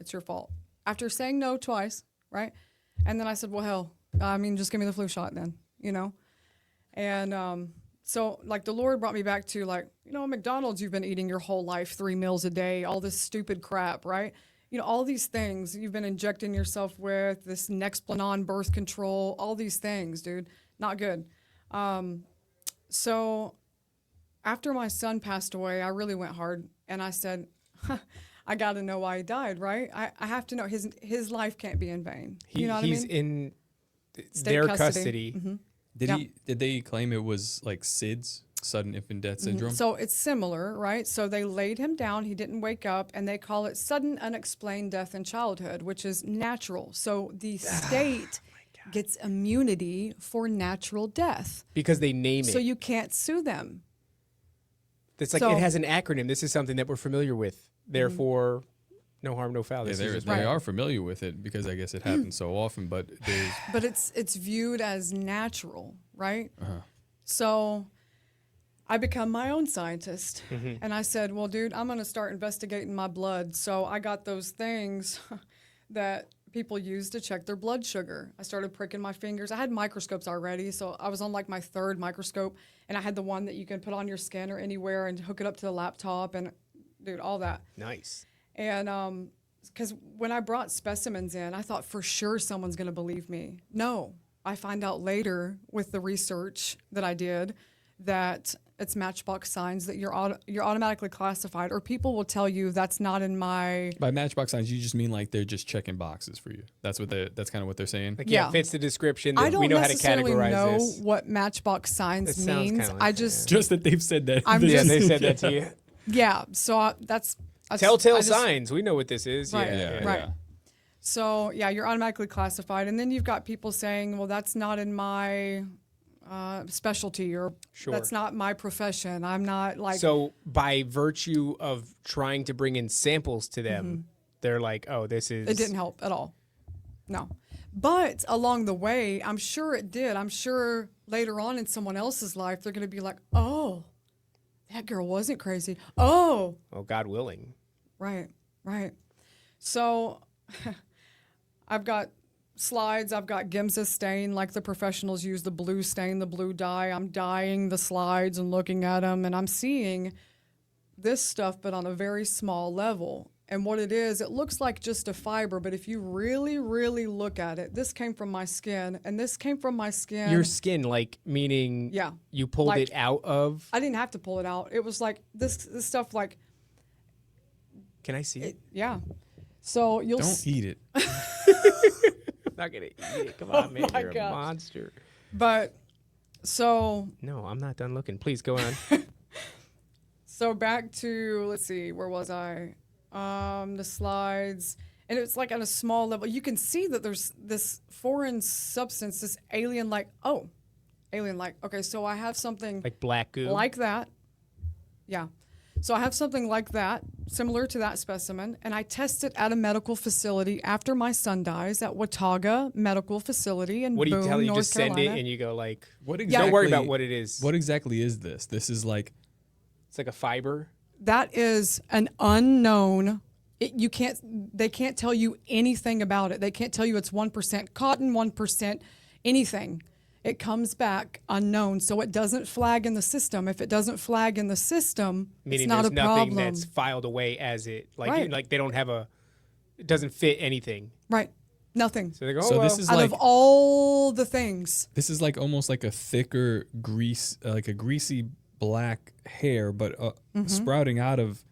it's your fault. After saying no twice, right? And then I said, well, hell, I mean, just give me the flu shot then, you know? And so, like, the Lord brought me back to, like, you know, McDonald's you've been eating your whole life, 3 meals a day, all this stupid crap, right? You know, all these things you've been injecting yourself with, this Nexplanon birth control, all these things, dude. Not good. So after my son passed away, I really went hard, and I said, I got to know why he died, right? I have to know. His life can't be in vain. You know what I mean? He's in State their custody. custody. Did they claim it was like SIDS, sudden infant death syndrome? So it's similar, right? So they laid him down. He didn't wake up, and they call it sudden unexplained death in childhood, which is natural. So the state gets immunity for natural death. Because they name it. So you can't sue them. It's like, it has an acronym. This is something that we're familiar with. Therefore, no harm, no foul. Yeah, This is just they are familiar with it because I guess it happens so often, but it's viewed as natural, right? So I become my own scientist. And I said, well, dude, I'm going to start investigating my blood. So I got those things that people use to check their blood sugar. I started pricking my fingers. I had microscopes already, so I was on like my 3rd microscope, and I had the one that you can put on your skin or anywhere and hook it up to the laptop, and dude, all that. Nice. And because when I brought specimens in, I thought for sure someone's going to believe me. No, I find out later with the research that I did that it's Matchbox signs that you're automatically classified, or people will tell you that's not in my. By Matchbox signs, you just mean like they're just checking boxes for you. That's kind of what they're saying. Like, Yeah. it fits the description. I don't we know how to necessarily categorize know this. what Matchbox signs It sounds means. kinda like I that, just that they've said that. I'm Yeah, just- they said that to you. yeah. So that's Telltale I just- signs. We know what this is. Right, Yeah. right. So yeah, you're automatically classified, and then you've got people saying, "Well, that's not in my specialty," or Sure. "That's not my profession. I'm not like." So by virtue of trying to bring in samples to them, they're like, oh, this is. It didn't help at all. No. But along the way, I'm sure it did. I'm sure later on in someone else's life, they're going to be like, oh, that girl wasn't crazy. Oh. Oh, God willing. Right, right. So I've got slides. I've got Gimsa stain, like the professionals use the blue stain, the blue dye. I'm dyeing the slides and looking at them, and I'm seeing this stuff, but on a very small level. And what it is, it looks like just a fiber, but if you really, really look at it, this came from my skin, and this came from my skin. Your skin, like, meaning Yeah. you pulled Like- it out of. I didn't have to pull it out. It was like this stuff, like, Can I see it? yeah. So you'll Don't eat it. I'm not going to eat it. Come on, man. my You're a gosh. monster. But so No, I'm not done looking. Please go on. So back to, let's see, where was I? The slides. And it's like on a small level. You can see that there's this foreign substance, this alien-like. Oh, alien-like. Okay, so I have something Like black goo. like that. Yeah. So I have something like that, similar to that specimen, and I test it at a medical facility after my son dies at Watauga Medical Facility in What do you Boone, tell? You North just send Carolina. it and you go like, What don't exactly? worry about what it is. What exactly is this? This is like It's like a fiber. That is an unknown. They can't tell you anything about it. They can't tell you it's 1% cotton, 1% anything. It comes back unknown, so it doesn't flag in the system. If it doesn't flag in the system, Meaning it's not there's a nothing problem. that's filed away as it. Like, Right. like they don't have it doesn't fit anything. Right. Nothing. So they go, oh, So well. this is Out like of all the things. this is like almost like a thicker grease, like a greasy black hair, but sprouting out of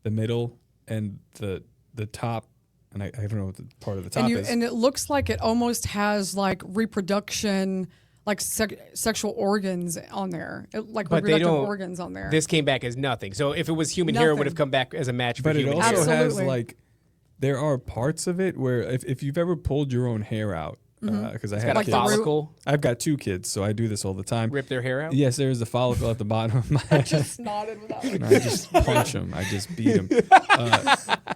the middle and the top. And I don't know what the part of the top is. And it looks like it almost has like reproduction, like sexual organs on there, like But they reproductive don't. organs on there. This came back as nothing. So if it was human hair, it would have Nothing. come back as a match for But it human also hair. has Absolutely. like, there are parts of it where if you've ever pulled your own hair out, because I had Got a Like the root- kids. follicle. I've got 2 kids, so I do this all the time. Rip their hair out. Yes, there is a follicle at the bottom of my head. just nodded without. And I just punch them. I just beat them.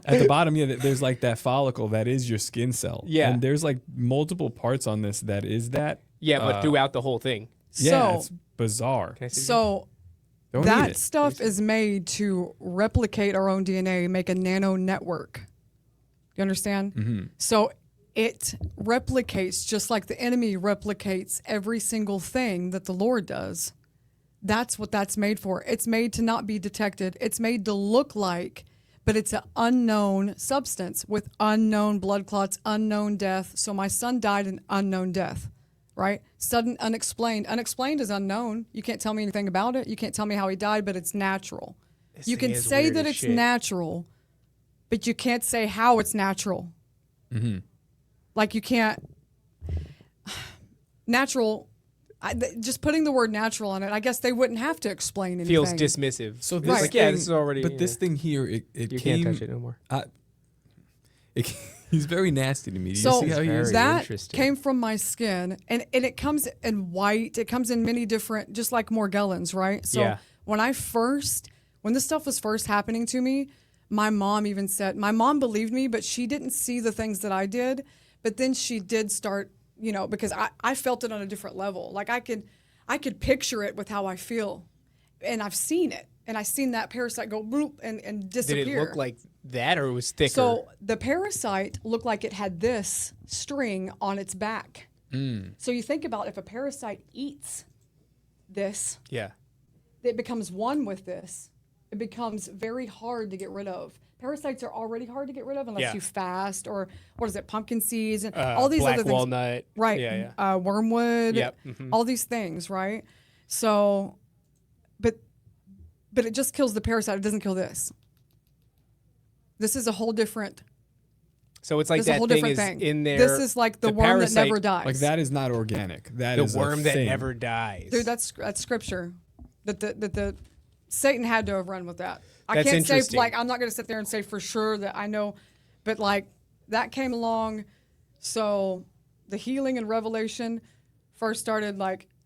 At the bottom, there's like that follicle that is your skin cell. Yeah. And there's like multiple parts on this that is that. Yeah, but throughout the whole thing. Yeah, So- it's bizarre. Can I see? So Don't eat that it. stuff is made to replicate our own DNA, make a nano network. You understand? Mm-hmm. So it replicates just like the enemy replicates every single thing that the Lord does. That's what that's made for. It's made to not be detected. It's made to look like, but it's an unknown substance with unknown blood clots, unknown death. So my son died an unknown death, right? Sudden, unexplained. Unexplained is unknown. You can't tell me anything about it. You can't tell me how he died, but it's natural. You thing can is say weird that as it's shit. natural, but you can't say how it's natural. Mm-hmm. Like you can't natural. Just putting the word natural on it, I guess they wouldn't have to explain anything. Feels dismissive. So It's this like, yeah, thing- this is already. But this thing here, it you came. can't touch it no more. He's very nasty to me. Do you So see how he is? Very that interesting. came from my skin, and it comes in white. It comes in many different, just like Morgellons, right? So Yeah. when this stuff was first happening to me, my mom even said, my mom believed me, but she didn't see the things that I did. But then she did start, because I felt it on a different level. Like I could picture it with how I feel, and I've seen it, and I've seen that parasite go bloop and disappear. Did it look like that, or it was thicker? So the parasite looked like it had this string on its back. So you think about if a parasite eats this, yeah. it becomes one with this. It becomes very hard to get rid of. Parasites are already hard to get rid of unless Yeah. you fast or pumpkin seeds and all these black other things. walnut. Right. Yeah. Wormwood. Yep. Mhm. All these things, right? So, but it just kills the parasite. It doesn't kill this. This is a whole different. So it's like This is a that whole thing different is thing. in there. This is like the worm that never parasite- dies. Like that is not organic. That The is a worm that thing. never dies. Dude, that's scripture. That the Satan had to have run with that. I That's can't say interesting. I'm not going to sit there and say for sure that I know, but that came along. So the healing and revelation first started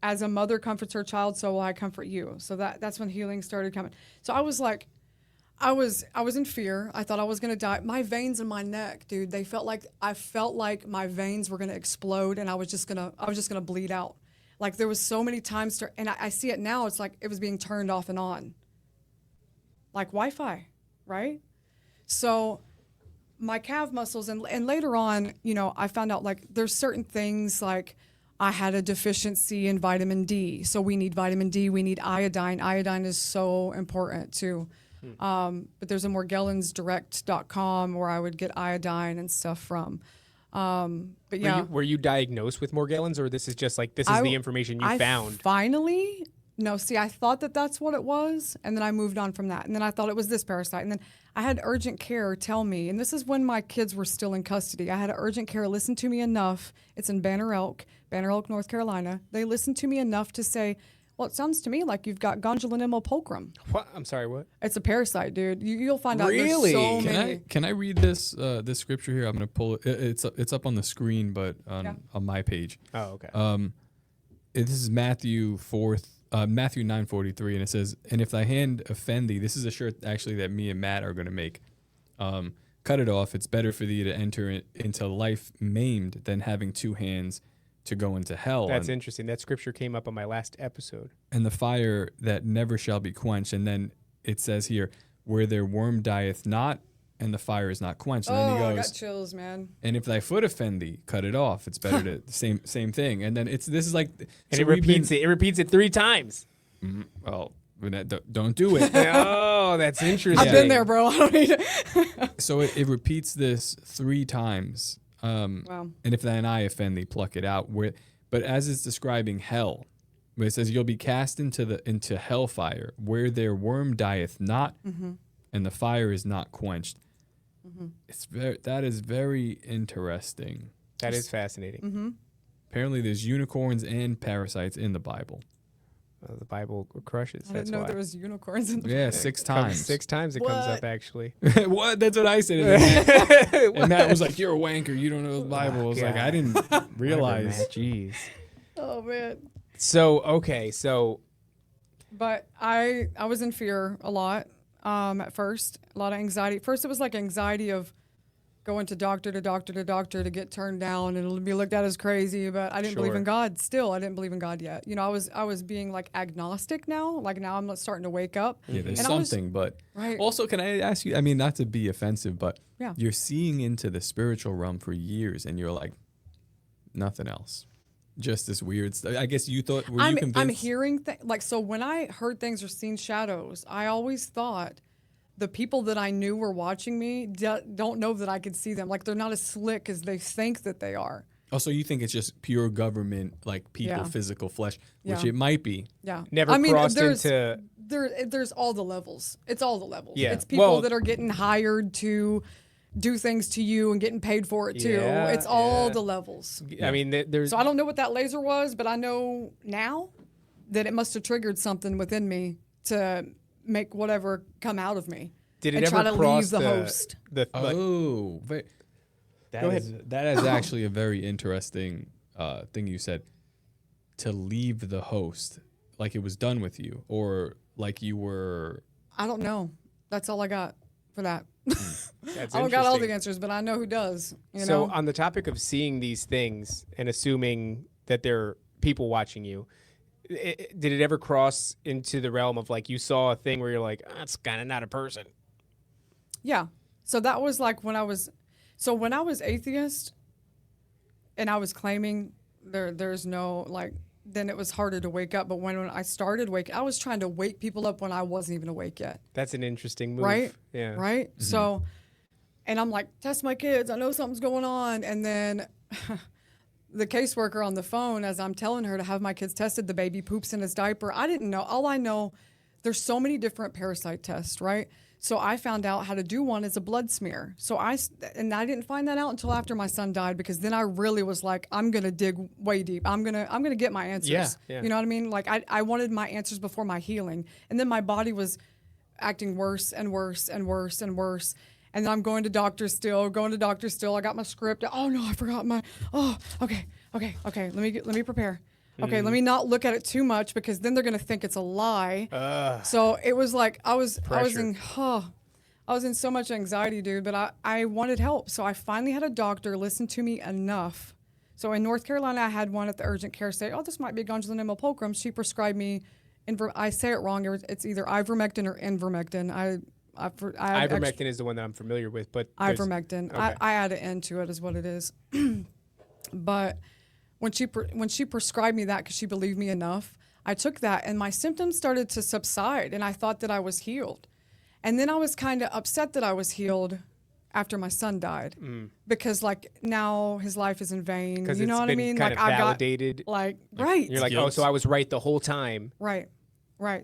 as a mother comforts her child, so will I comfort you. So that's when healing started coming. So I was like, I was in fear. I thought I was going to die. My veins in my neck, dude, I felt like my veins were going to explode, and I was just going to bleed out. Like there was so many times, and I see it now. It's like it was being turned off and on, like Wi-Fi, right? So my calf muscles, and later on, I found out there's certain things like I had a deficiency in vitamin D. So we need vitamin D. We need iodine. Iodine is so important too. But there's a morgellonsdirect.com where I would get iodine and stuff from. But yeah. Were you diagnosed with Morgellons, or this is just this is the information you found? Finally, no, see, I thought that's what it was, and then I moved on from that. And then I thought it was this parasite. And then I had urgent care tell me, and this is when my kids were still in custody. I had urgent care listen to me enough. It's in Banner Elk, North Carolina. They listened to me enough to say, well, it sounds to me like you've got Gondolinemma pulchrum. What? I'm sorry, what? It's a parasite, dude. You'll find out Really? there's so many. Can I read this this scripture here? I'm gonna pull it. It's up on the screen, but on my page. Oh, okay. This is Matthew 9:43, and it says, "And if thy hand offend thee," this is a shirt actually that me and Matt are gonna make. Cut it off. It's better for thee to enter into life maimed than having 2 hands to go into hell. That's interesting. That scripture came up on my last episode. And the fire that never shall be quenched. And then it says here, where their worm dieth not, and the fire is not quenched. And then he I goes, got chills, man. and if thy foot offend thee, cut it off. It's better to same thing. And then this is like, And so it repeats it. It repeats it 3 times. Well, don't do it. Oh, that's interesting. I've been there, bro. I don't need it. So it repeats this 3 times. Wow. And if thine eye offend thee, pluck it out. But as it's describing hell, where it says you'll be cast into hellfire, where their worm dieth not, and the fire is not quenched. That is very interesting. That is fascinating. Apparently, there's unicorns and parasites in the Bible. The Bible crushes. I That's didn't know why. there was unicorns in the Yeah, 6 times. 6 times it comes up, What? actually. What? That's what I said. And Matt was like, "You're a wanker. You don't know the Bible." I was like, God. "I didn't realize." Whatever, Matt, jeez. Oh man. So, okay. So, But I was in fear a lot at first, a lot of anxiety. First, it was like anxiety of going to doctor to get turned down and be looked at as crazy. But I didn't believe Sure. in God. Still, I didn't believe in God yet. You know, I was being like agnostic now. Like now, I'm starting to wake up. Yeah, there's And I was- something, but Right. also, can I ask you? I mean, not to be offensive, but Yeah. you're seeing into the spiritual realm for years, and you're like, nothing else, just this weird stuff. I guess you thought, were you convinced? I'm hearing like so when I heard things or seen shadows, I always thought the people that I knew were watching me don't know that I could see them. Like they're not as slick as they think that they are. Oh, so you think it's just pure government, like people, Yeah. physical flesh, which Yeah. it might be. Yeah. never crossed there's, into. there's all the levels. It's all the levels. Yeah. It's people Well- that are getting hired to do things to you and getting paid for it too. Yeah, It's all yeah. the levels. I mean, there's. So I don't know what that laser was, but I know now that it must have triggered something within me to make whatever come out of me. Did it and ever try to cross leave the host. like, Oh, Go ahead. that is actually a very interesting thing you said. To leave the host, like it was done with you, or like you were. I don't know. That's all I got for that. that's I don't got all the interesting. answers, but I know who does. You So know? on the topic of seeing these things and assuming that there are people watching you, did it ever cross into the realm of like you saw a thing where you're like, that's kind of not a person? Yeah. So that was like when I was atheist and I was claiming there's no like, then it was harder to wake up. But when I started waking, I was trying to wake people up when I wasn't even awake yet. That's an interesting move. Right? Yeah. Right? So, and I'm like, test my kids. I know something's going on. And then the caseworker on the phone, as I'm telling her to have my kids tested, the baby poops in his diaper. I didn't know. All I know, there's so many different parasite tests, right? So I found out how to do one as a blood smear. So I didn't find that out until after my son died, because then I really was like, I'm gonna dig way deep. I'm gonna get my answers. Yeah. You know what I mean? Like I wanted my answers before my healing, and then my body was acting worse and worse and worse and worse. And then I'm going to doctors still. I got my script. Oh no, I forgot my. Oh, okay. Let me prepare. Okay, let me not look at it too much, because then they're gonna think it's a lie. So it was like I was in so much anxiety, dude. But I wanted help, so I finally had a doctor listen to me enough. So in North Carolina, I had one at the urgent care say, "Oh, this might be Gondrelin imopulchrum." She prescribed me. I say it wrong. It's either ivermectin or invermectin. Ivermectin is the one that I'm familiar with, but there's- Ivermectin. Okay. I add an N to it, is what it is. But when she prescribed me that, because she believed me enough, I took that and my symptoms started to subside, and I thought that I was healed. And then I was kind of upset that I was healed after my son died, because like now his life is in vain. because You know it's what I been mean? kind Like of I got validated. like right. You're like, oh, Guilt. so I was right the whole time. Right.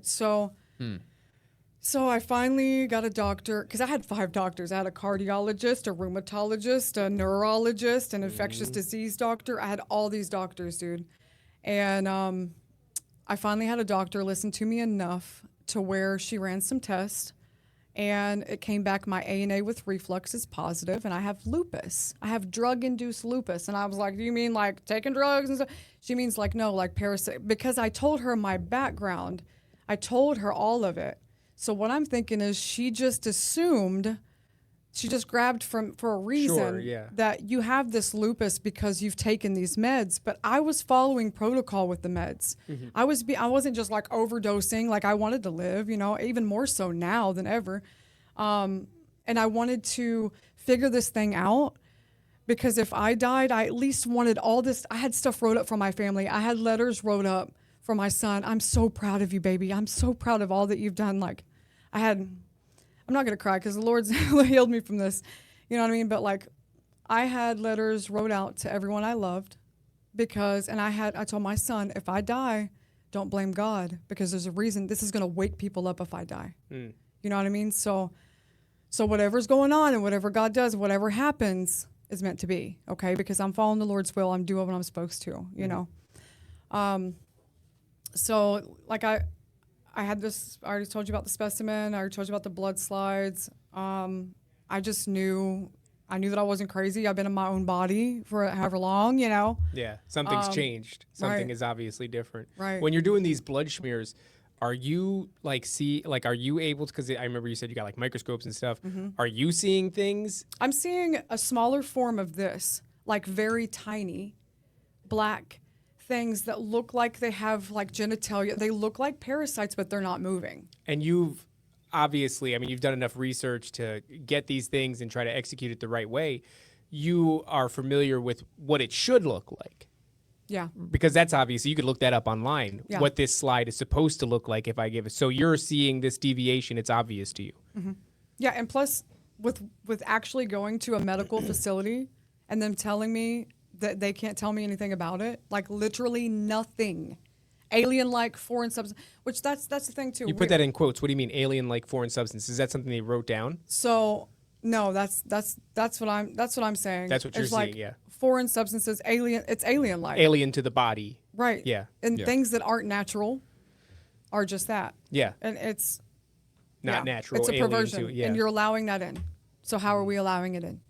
So, so I finally got a doctor, because I had 5 doctors. I had a cardiologist, a rheumatologist, a neurologist, an infectious disease doctor. I had all these doctors, dude. And I finally had a doctor listen to me enough to where she ran some tests, and it came back my ANA with reflux is positive, and I have lupus. I have drug-induced lupus. And I was like, do you mean like taking drugs and stuff? She means like, no, like parasite. Because I told her my background. I told her all of it. So what I'm thinking is she just assumed, she just grabbed for a reason yeah. that you have this lupus because you've taken these meds. But I was following protocol with the meds. I wasn't just like overdosing. Like I wanted to live, you know, even more so now than ever. And I wanted to figure this thing out, because if I died, I at least wanted all this. I had stuff wrote up from my family. I had letters wrote up for my son. I'm so proud of you, baby. I'm so proud of all that you've done. Like I'm not going to cry, because the Lord's healed me from this. You know what I mean? But like I had letters wrote out to everyone I loved, and I told my son, if I die, don't blame God, because there's a reason. This is going to wake people up if I die. You know what I mean? So whatever's going on and whatever God does, whatever happens, is meant to be, okay? Because I'm following the Lord's will. I'm doing what I'm supposed to, you know? So like I had this, I already told you about the specimen. I already told you about the blood slides. I just knew, I knew that I wasn't crazy. I've been in my own body for however long, you know? Yeah, something's changed. Something right. is obviously different. Right. When you're doing these blood smears, are you are you able to, because I remember you said you got like microscopes and stuff. Are you seeing things? I'm seeing a smaller form of this, like very tiny black things that look like they have like genitalia. They look like parasites, but they're not moving. And you've obviously, I mean, you've done enough research to get these things and try to execute it the right way. You are familiar with what it should look like. Yeah. Because that's obvious. You could look that up online, Yeah. what this slide is supposed to look like if I give it. So you're seeing this deviation. It's obvious to you. Yeah, and plus with actually going to a medical facility and them telling me that they can't tell me anything about it, like literally nothing. Alien-like foreign substance, which that's the thing too. You put that in quotes. What do you mean alien-like foreign substance? Is that something they wrote down? So no, that's what I'm saying. That's what you're It's like seeing, yeah. Foreign substances, alien. It's alien-like. Alien to the body. Right. Yeah. And Yeah. things that aren't natural are just that. Yeah. And it's Not natural. It's a alien perversion, to, yeah. and you're allowing that in. So how are we allowing it in?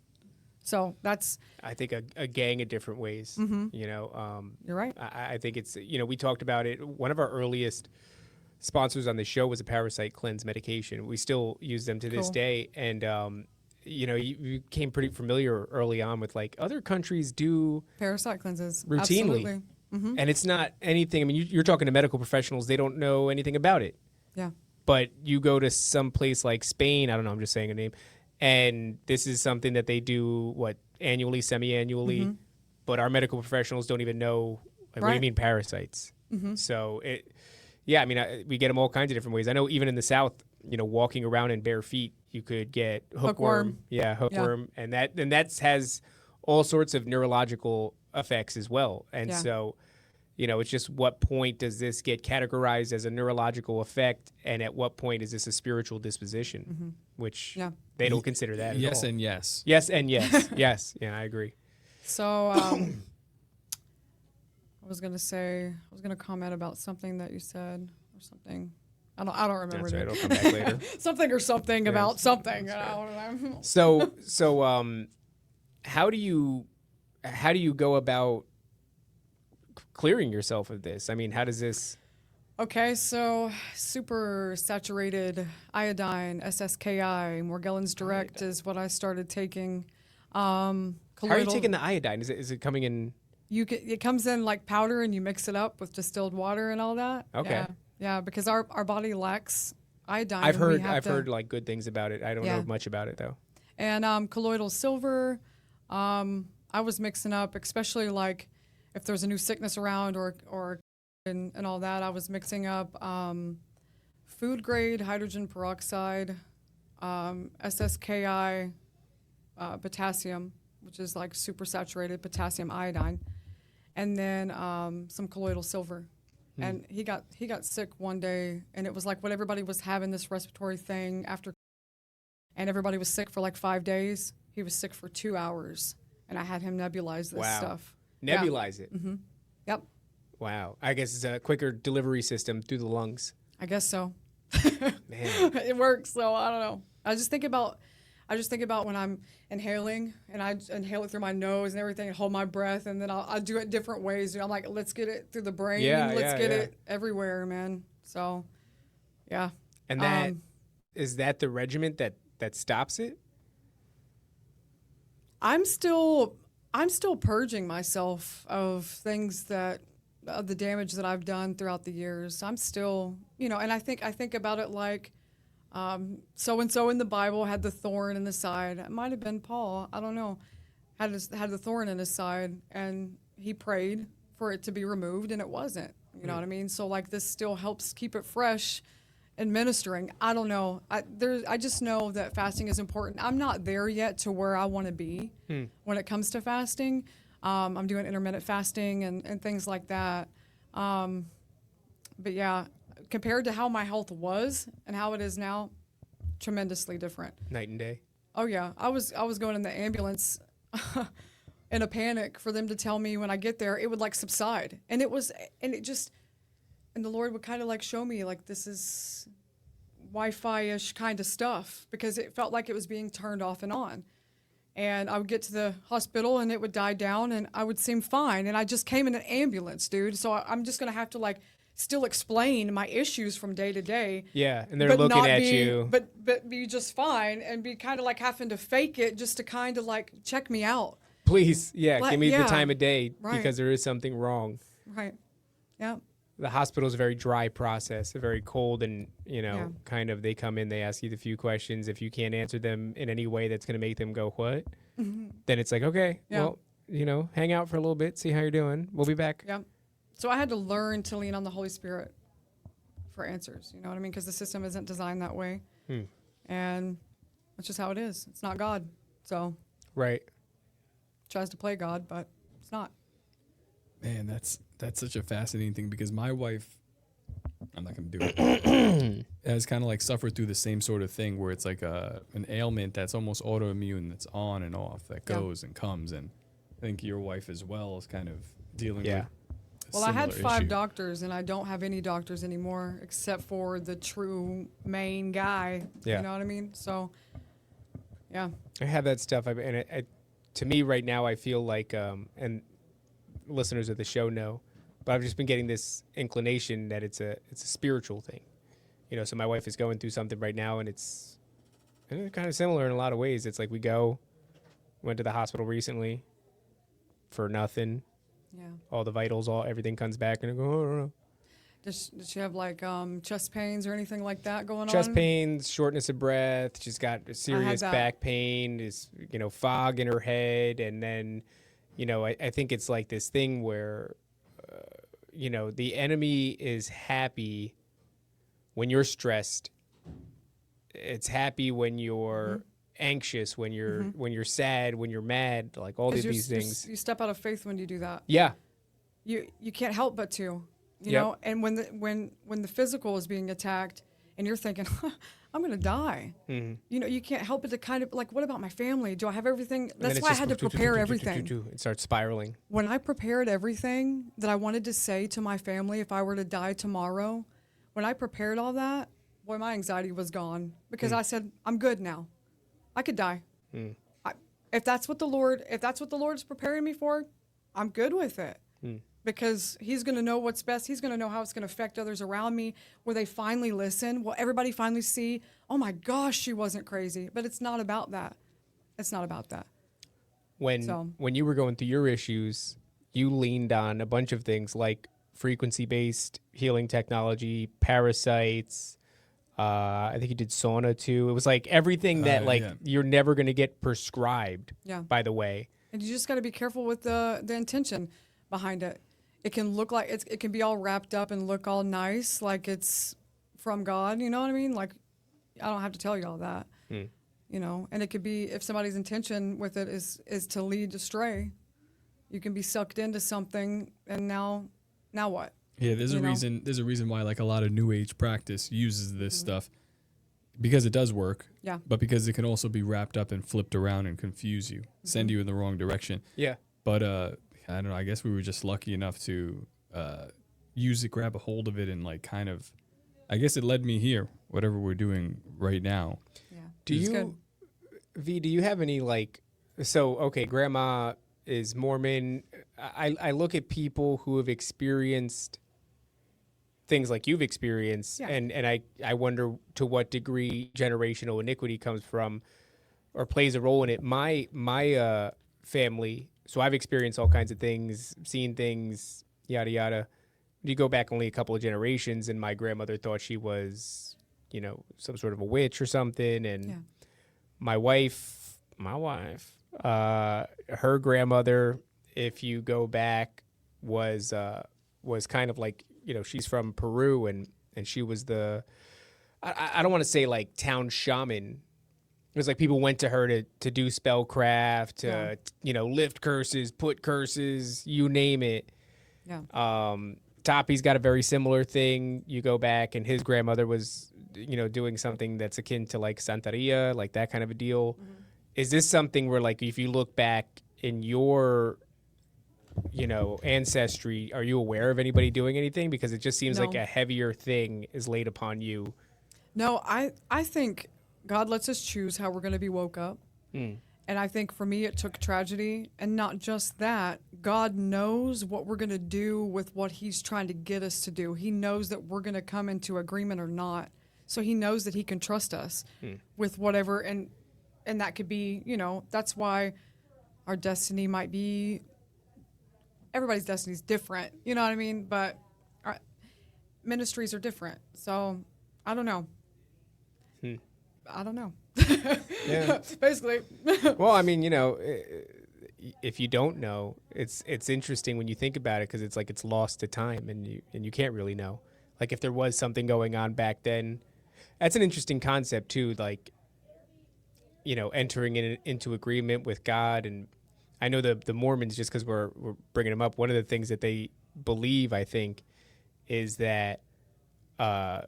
So that's I think a gang of different ways. You know, you're right. I think it's, you know, we talked about it. One of our earliest sponsors on the show was a parasite cleanse medication. We still use them to this Cool. day. And, you know, you became pretty familiar early on with like other countries do Parasite cleanses routinely. Absolutely. And it's not anything. I mean, you're talking to medical professionals. They don't know anything about it. Yeah. But you go to some place like Spain, I don't know, I'm just saying a name, and this is something that they do, what, annually, semi-annually, but our medical professionals don't even know, like, what do you Right. mean parasites? So, yeah, I mean, we get them all kinds of different ways. I know even in the South, you know, walking around in bare feet, you could get hookworm. Yeah, hookworm. And that has all sorts of neurological effects as well. And Yeah. so, you know, it's just what point does this get categorized as a neurological effect, and at what point is this a spiritual disposition, which Yeah. they don't consider that at Yes all. and yes. Yes and yes. Yes. Yeah, I agree. So I was gonna comment about something that you said or something. I don't remember. That's right. it. It'll come back later. Something or something about something. That's I don't know. So, how do you go about clearing yourself of this? I mean, how does this? Okay, so super saturated iodine, SSKI, Morgellons Direct is what I started taking. How are you taking the iodine? Is it coming in? It comes in like powder, and you mix it up with distilled water and all that. Okay. Yeah, because our body lacks iodine. I've and we heard have to- heard like good things about it. I don't know Yeah. much about it though. And colloidal silver. I was mixing up, especially like if there's a new sickness around or and all that. I was mixing up food grade hydrogen peroxide, SSKI, potassium, which is like super saturated potassium iodine, and then some colloidal silver. And he got sick one day, and it was like what everybody was having this respiratory thing after, and everybody was sick for like 5 days. He was sick for 2 hours, and I had him nebulize this Wow. stuff. Yeah. Nebulize it. Yep, Wow. I guess it's a quicker delivery system through the lungs. I guess so. Man. It works, so I don't know. I just think about when I'm inhaling, and I inhale it through my nose and everything, and hold my breath, and then I'll do it different ways. You know, I'm like, let's get it through the brain, Yeah, let's get yeah. it everywhere, man. So, yeah. And that is that the regiment that stops it? I'm still purging myself of things of the damage that I've done throughout the years. I'm still, you know, and I think about it like so and so in the Bible had the thorn in the side. It might have been Paul. I don't know. Had the thorn in his side, and he prayed for it to be removed, and it wasn't. You know what I mean? So like this still helps keep it fresh. Administering, I don't know. I just know that fasting is important. I'm not there yet to where I want to be when it comes to fasting. I'm doing intermittent fasting and things like that. But yeah, compared to how my health was and how it is now, tremendously different. Night and day. Oh yeah, I was going in the ambulance in a panic for them to tell me when I get there, it would like subside. And the Lord would kind of like show me like, this is Wi-Fi-ish kind of stuff, because it felt like it was being turned off and on. And I would get to the hospital and it would die down and I would seem fine. And I just came in an ambulance, dude. So I'm just going to have to like still explain my issues from day to day. Yeah, and they're looking at you. But be just fine and be kind of like having to fake it just to kind of like check me out. Please, give me the yeah. time of day Right. because there is something wrong. Right. Yeah. The hospital is a very dry process, very cold, and kind of they come in, they ask you the few questions. If you can't answer them in any way that's going to make them go, what? Then it's like, okay, well, hang out for a little bit, see how you're doing. We'll be back. Yeah. So I had to learn to lean on the Holy Spirit for answers. You know what I mean? Because the system isn't designed that way, and that's just how it is. It's not God. So right. Tries to play God, but it's not. Man, that's such a fascinating thing, because my wife, I'm not going to do it, has kind of like suffered through the same sort of thing where it's like an ailment that's almost autoimmune, that's on and off, that goes and comes. And I think your wife as well is kind of dealing with a Well, I had similar 5 issue. doctors, and I don't have any doctors anymore except for the true main guy. Yeah. You know what I mean? So, yeah. I have that stuff. To me right now, I feel like, and listeners of the show know, but I've just been getting this inclination that it's a spiritual thing. So my wife is going through something right now, and it's kind of similar in a lot of ways. It's like went to the hospital recently for nothing. Yeah. All the vitals, everything comes back, and I go, oh. Does she have like chest pains or anything like that going on? Chest pains, shortness of breath. She's got serious that. back pain. Is fog in her head, and then, I think it's like this thing where, the enemy is happy when you're stressed. It's happy when you're anxious, when you're sad, when you're mad, like all of these things. You step out of faith when you do that. Yeah. You can't help but to. You know, and when the physical is being attacked and you're thinking, I'm going to die, you can't help but to kind of like, what about my family? Do I have everything? That's why I had to prepare everything. It starts spiraling. When I prepared everything that I wanted to say to my family if I were to die tomorrow, when I prepared all that, boy, my anxiety was gone, because I said, I'm good now. I could die. If that's what the Lord is preparing me for, I'm good with it. Because he's going to know what's best. He's going to know how it's going to affect others around me, where they finally listen. Will everybody finally see, oh my gosh, she wasn't crazy. But it's not about that. It's not about that. When you were going through your issues, you leaned on a bunch of things like frequency-based healing technology, parasites. I think you did sauna too. It was like everything that you're never going to get prescribed, by the way. And you just got to be careful with the intention behind it. It can look like it can be all wrapped up and look all nice, like it's from God. You know what I mean? Like, I don't have to tell you all that. And it could be, if somebody's intention with it is to lead astray, you can be sucked into something, and now what? Yeah, there's a reason. There's a reason why like a lot of New Age practice uses this stuff, because it does work. Yeah. But because it can also be wrapped up and flipped around and confuse you, send you in the wrong direction. Yeah. But I don't know. I guess we were just lucky enough to use it, grab a hold of it, and like kind of, I guess it led me here. Whatever we're doing right now. Yeah. Do you have any like? So okay, Grandma is Mormon. I look at people who have experienced things like you've experienced, and I wonder to what degree generational iniquity comes from or plays a role in it. My family, so I've experienced all kinds of things, seen things, yada yada. You go back only a couple of generations, and my grandmother thought she was, some sort of a witch or something, and my wife, her grandmother, if you go back, was kind of like, she's from Peru, and she was I don't want to say like town shaman. It was like people went to her to do spellcraft, to lift curses, put curses, you name it. Yeah. Toppy's got a very similar thing. You go back, and his grandmother was, doing something that's akin to like Santeria, like that kind of a deal. is this something where, like, if you look back in your, ancestry, are you aware of anybody doing anything? Because it just seems like No. a heavier thing is laid upon you. No, I think God lets us choose how we're going to be woke up. And I think for me, it took tragedy. And not just that, God knows what we're going to do with what he's trying to get us to do. He knows that we're going to come into agreement or not. So he knows that he can trust us with whatever. And that could be, that's why our destiny might be, everybody's destiny is different. You know what I mean? But our ministries are different. So I don't know. I don't know. Yeah. Basically. Well, I mean, if you don't know, it's interesting when you think about it, because it's like it's lost to time, and you can't really know. Like, if there was something going on back then, that's an interesting concept too. Like, entering into agreement with God. And I know the Mormons, just because we're bringing them up, one of the things that they believe, I think, is that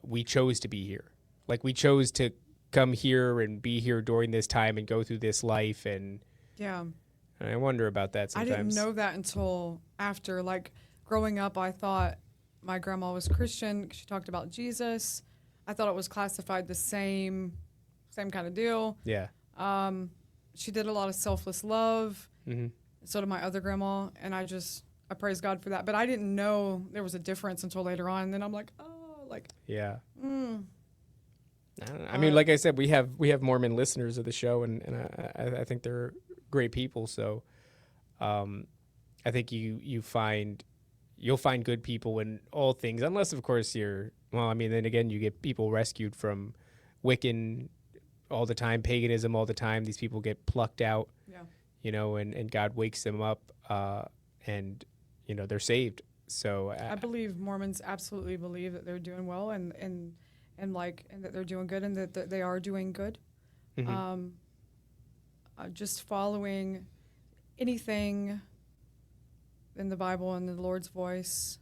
we chose to be here. Like, we chose to come here and be here during this time and go through this life. And Yeah. I wonder about that sometimes. I didn't know that until after. Like, growing up, I thought my grandma was Christian. She talked about Jesus. I thought it was classified the same kind of deal. Yeah. She did a lot of selfless love. Mm-hmm. So did my other grandma. And I praise God for that. But I didn't know there was a difference until later on. And then I'm like, oh, like. Yeah. I don't know. I mean, like I said, we have Mormon listeners of the show, and I think they're great people. So, I think you'll find good people in all things, unless of course then again you get people rescued from Wiccan all the time, paganism all the time. These people get plucked out, and God wakes them up, and they're saved. So I believe Mormons absolutely believe that they're doing well and that they're doing good and that they are doing good. Mm-hmm. Just following anything in the Bible and the Lord's voice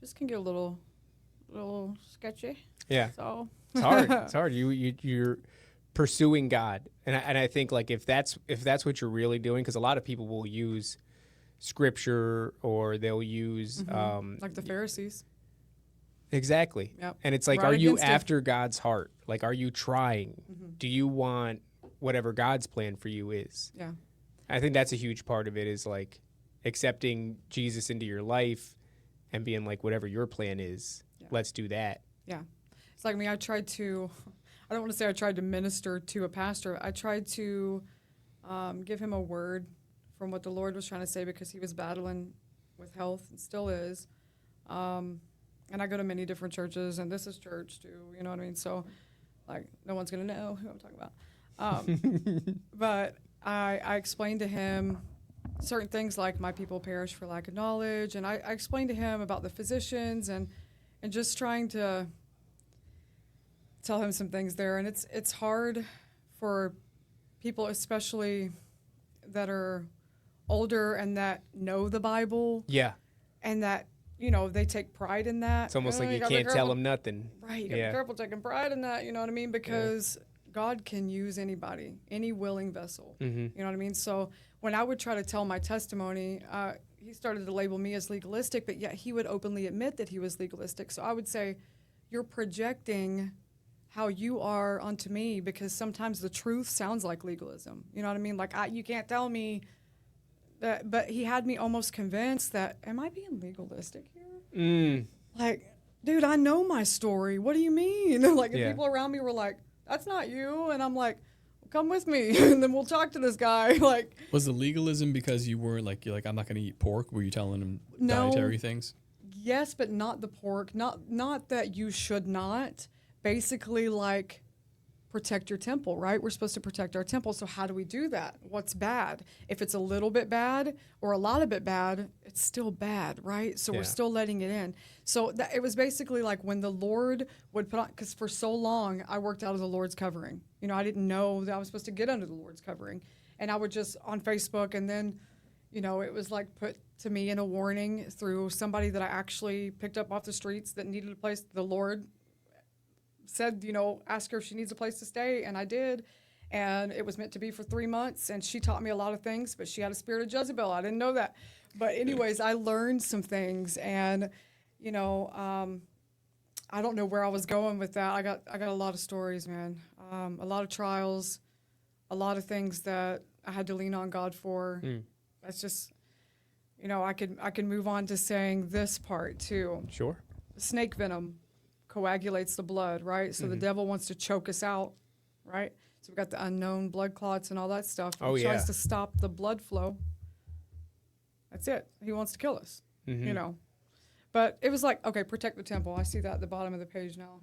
just can get a little sketchy. Yeah. So it's hard. It's hard. You're pursuing God, and I think, like, if that's what you're really doing, because a lot of people will use scripture, or they'll use like the Pharisees. Exactly. Yep. And it's like, Right are you against it. after God's heart? Like, are you trying? Do you want whatever God's plan for you is? Yeah. I think that's a huge part of it, is like accepting Jesus into your life and being like, whatever your plan is, let's do that. Yeah. It's like me. I don't want to say I tried to minister to a pastor. I tried to give him a word from what the Lord was trying to say, because he was battling with health and still is. And I go to many different churches, and this is church too, you know what I mean? So, like, no one's going to know who I'm talking about. But I explained to him certain things, like my people perish for lack of knowledge. And I explained to him about the physicians and just trying to tell him some things there. And it's hard for people, especially that are older and that know the Bible. Yeah. And that, they take pride in that. It's almost like you gotta be can't tell careful. them nothing. Right. You gotta be careful taking pride in that, you know what I mean? Because God can use anybody, any willing vessel. Mm-hmm. You know what I mean? So when I would try to tell my testimony, he started to label me as legalistic, but yet he would openly admit that he was legalistic. So I would say, you're projecting how you are onto me, because sometimes the truth sounds like legalism. You know what I mean? Like, you can't tell me that, but he had me almost convinced that, am I being legalistic here? Like, dude, I know my story. What do you mean? Like, and people around me were like, that's not you. And I'm like, well, come with me and then we'll talk to this guy. Like, was the legalism because you're like, I'm not going to eat pork? Were you telling him dietary things? Yes, but not the pork. Not that you should not. Basically, like, protect your temple, right? We're supposed to protect our temple. So how do we do that? What's bad? If it's a little bit bad or a lot of it bad, it's still bad, right? So we're still letting it in. So it was basically like when the Lord would put on, because for so long I worked out of the Lord's covering. I didn't know that I was supposed to get under the Lord's covering. And I would just on Facebook, and then, it was like put to me in a warning through somebody that I actually picked up off the streets that needed a place. The Lord said, ask her if she needs a place to stay, and I did. and it was meant to be for 3 months, and she taught me a lot of things, but she had a spirit of Jezebel. I didn't know that. But anyways, I learned some things, and, you know, I don't know where I was going with that. I got a lot of stories, man. A lot of trials, a lot of things that I had to lean on God for. That's just, you know, I can move on to saying this part too. Sure. Snake venom coagulates the blood, right? So the devil wants to choke us out, right? So we've got the unknown blood clots and all that stuff. He tries to stop the blood flow. That's it. He wants to kill us, you know. But it was like, okay, protect the temple. I see that at the bottom of the page now.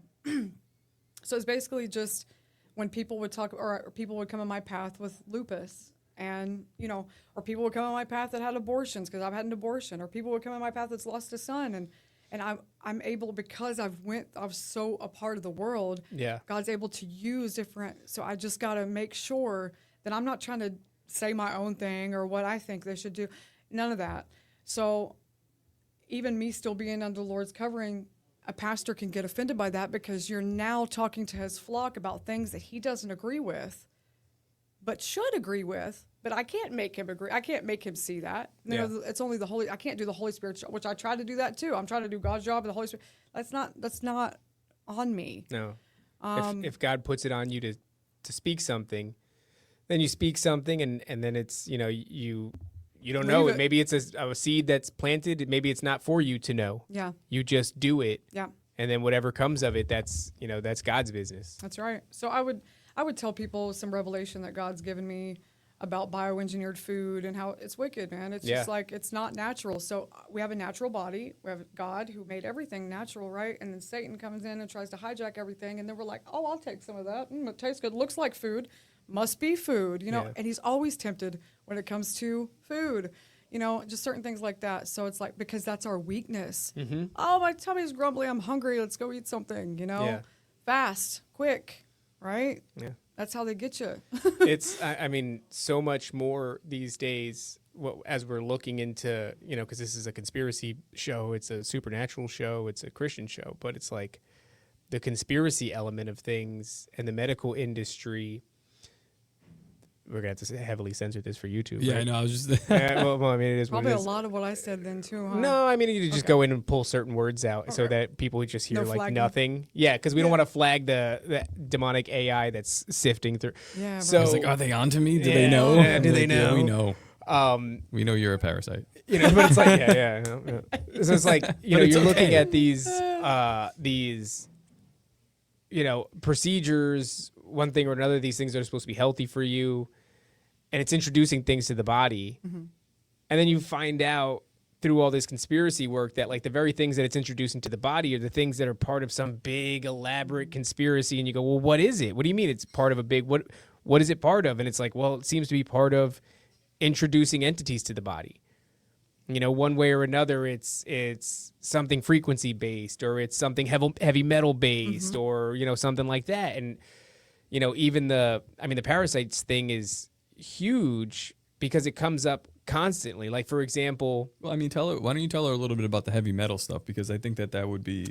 So it's basically just when people would talk, or people would come in my path with lupus, and, you know, or people would come in my path that had abortions because I've had an abortion, or people would come in my path that's lost a son, and I'm able, because I was so a part of the world. Yeah. God's able to use different. So I just got to make sure that I'm not trying to say my own thing or what I think they should do. None of that. So even me still being under the Lord's covering, a pastor can get offended by that because you're now talking to his flock about things that he doesn't agree with, but should agree with. But I can't make him agree. I can't make him see that. You know, it's only the Holy. I can't do the Holy Spirit, which I try to do that too. I'm trying to do God's job, and the Holy Spirit. That's not on me. No. If God puts it on you to speak something, then you speak something, and then it's, you know, you don't know it. Maybe it's a seed that's planted. Maybe it's not for you to know. Yeah. You just do it. Yeah. And then whatever comes of it, that's God's business. That's right. So I would tell people some revelation that God's given me about bioengineered food and how it's wicked, man. It's just like, it's not natural. So we have a natural body. We have God who made everything natural, right? And then Satan comes in and tries to hijack everything. And then we're like, oh, I'll take some of that. It tastes good. Looks like food. Must be food, you know? Yeah. And he's always tempted when it comes to food, you know, just certain things like that. So it's like, because that's our weakness. Oh, my tummy's grumbly. I'm hungry. Let's go eat something, you know? Yeah. Fast, quick, right? Yeah. That's how they get you. It's, I mean, so much more these days, as we're looking into, you know, because this is a conspiracy show, it's a supernatural show, it's a Christian show, but it's like the conspiracy element of things and the medical industry. We're going to have to heavily censor this for YouTube. Yeah, right? I know. I was just. well, I mean, it is Probably what it is. a lot of what I said then, too, huh? No, I mean, you just go in and pull certain words out so that people would just hear No like flagging. nothing. Yeah, because we don't want to flag the demonic AI that's sifting through. Yeah, So I was like, are they onto me? Do Yeah, they know? yeah, do I'm they like, yeah, know? we know. We know you're a parasite. You know, but it's like, yeah. So it's like, you know, it's you're looking okay. at these, you know, procedures, one thing or another, these things that are supposed to be healthy for you, and it's introducing things to the body. And then you find out through all this conspiracy work that like the very things that it's introducing to the body are the things that are part of some big elaborate conspiracy. And you go, well, what is it? What do you mean it's part of a big, what is it part of? And it's like, well, it seems to be part of introducing entities to the body. You know, one way or another, it's something frequency based, or it's something heavy metal based, or, you know, something like that. And, you know, even the Parasites thing is huge because it comes up constantly. Like, for example, Well, I mean, why don't you tell her a little bit about the heavy metal stuff? Because I think that would be.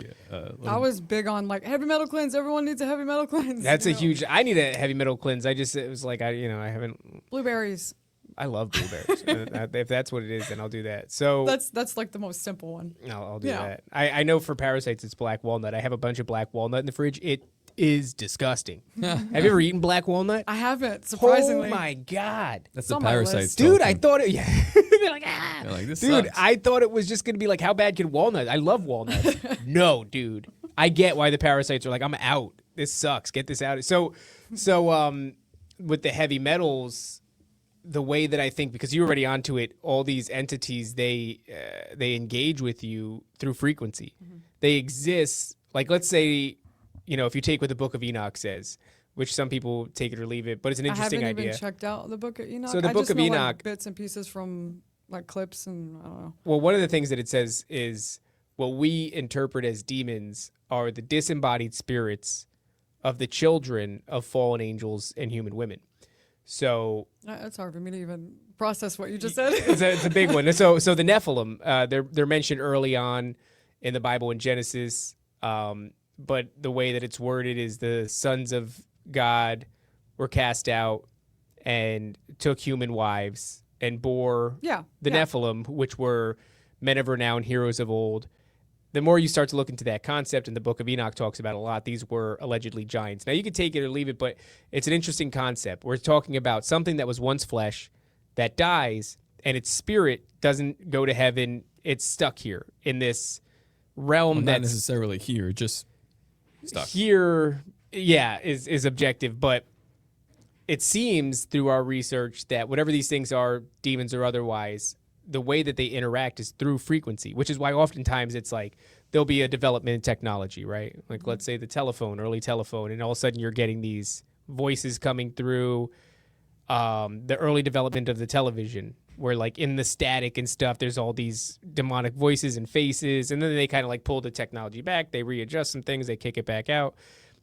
I was big on like heavy metal cleanse. Everyone needs a heavy metal cleanse. that's you a know? huge. I need a heavy metal cleanse. It was like I haven't. Blueberries. I love blueberries. If that's what it is, then I'll do that. So That's like the most simple one. I'll do Yeah. that. I know for Parasites it's black walnut. I have a bunch of black walnut in the fridge. It is disgusting. Have you ever eaten black walnut? I haven't, surprisingly. Oh my god. That's It's the on my parasites, list. Dude, talking. I thought it. Yeah. They're like, ah. They're like, this Dude, sucks. I thought it was just gonna be like, how bad can walnut? I love walnuts. No, dude. I get why the Parasites are like, I'm out. This sucks. Get this out. So, with the heavy metals, the way that I think, because you're already onto it, all these entities they engage with you through frequency. They exist. Like, let's say, you know, if you take what the Book of Enoch says, which some people take it or leave it, but it's an interesting I haven't idea. even checked out the Book of Enoch. So the I Book just of know, Enoch- like, bits and pieces from like clips and I don't know. Well, one of the things that it says is what we interpret as demons are the disembodied spirits of the children of fallen angels and human women. So It's hard for me to even process what you just said. it's a big one. So the Nephilim, they're mentioned early on in the Bible in Genesis, but the way that it's worded is the sons of God were cast out and took human wives and bore the Nephilim, which were men of renown, heroes of old. The more you start to look into that concept, and the Book of Enoch talks about a lot, these were allegedly giants. Now, you could take it or leave it, but it's an interesting concept. We're talking about something that was once flesh that dies, and its spirit doesn't go to heaven. It's stuck here in this realm not necessarily here, just stuck. Here, is objective, but it seems through our research that whatever these things are, demons or otherwise, the way that they interact is through frequency, which is why oftentimes it's like there'll be a development in technology, right? Like let's say the telephone, early telephone, and all of a sudden you're getting these voices coming through. The early development of the television, where like in the static and stuff, there's all these demonic voices and faces, and then they kind of like pull the technology back, they readjust some things, they kick it back out.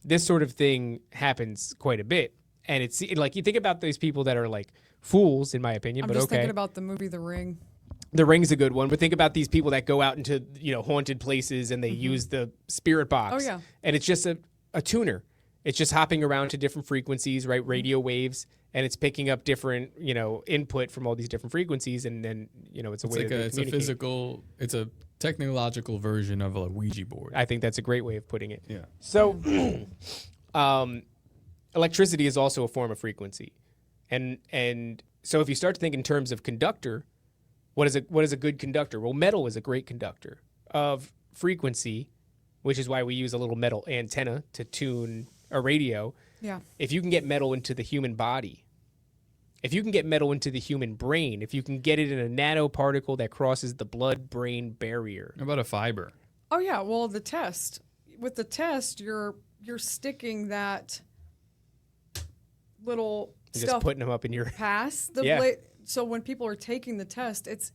This sort of thing happens quite a bit. And it's like you think about these people that are like fools, in my opinion. I'm just thinking about the movie The Ring. The Ring's a good one, but think about these people that go out into haunted places and they use the spirit box. Oh yeah, and it's just a tuner. It's just hopping around to different frequencies, right? Radio waves, and it's picking up different input from all these different frequencies, and then it's a way to it's a physical, it's a technological version of a Ouija board. I think that's a great way of putting it. Yeah. So, electricity is also a form of frequency, and so if you start to think in terms of conductor, what is a good conductor? Well, metal is a great conductor of frequency, which is why we use a little metal antenna to tune a radio. Yeah. If you can get metal into the human body, if you can get metal into the human brain, if you can get it in a nanoparticle that crosses the blood-brain barrier. How about a fiber? Oh yeah. Well, with the test, you're sticking that little You're stuff just putting them up in your past the blade. So when people are taking the test, it's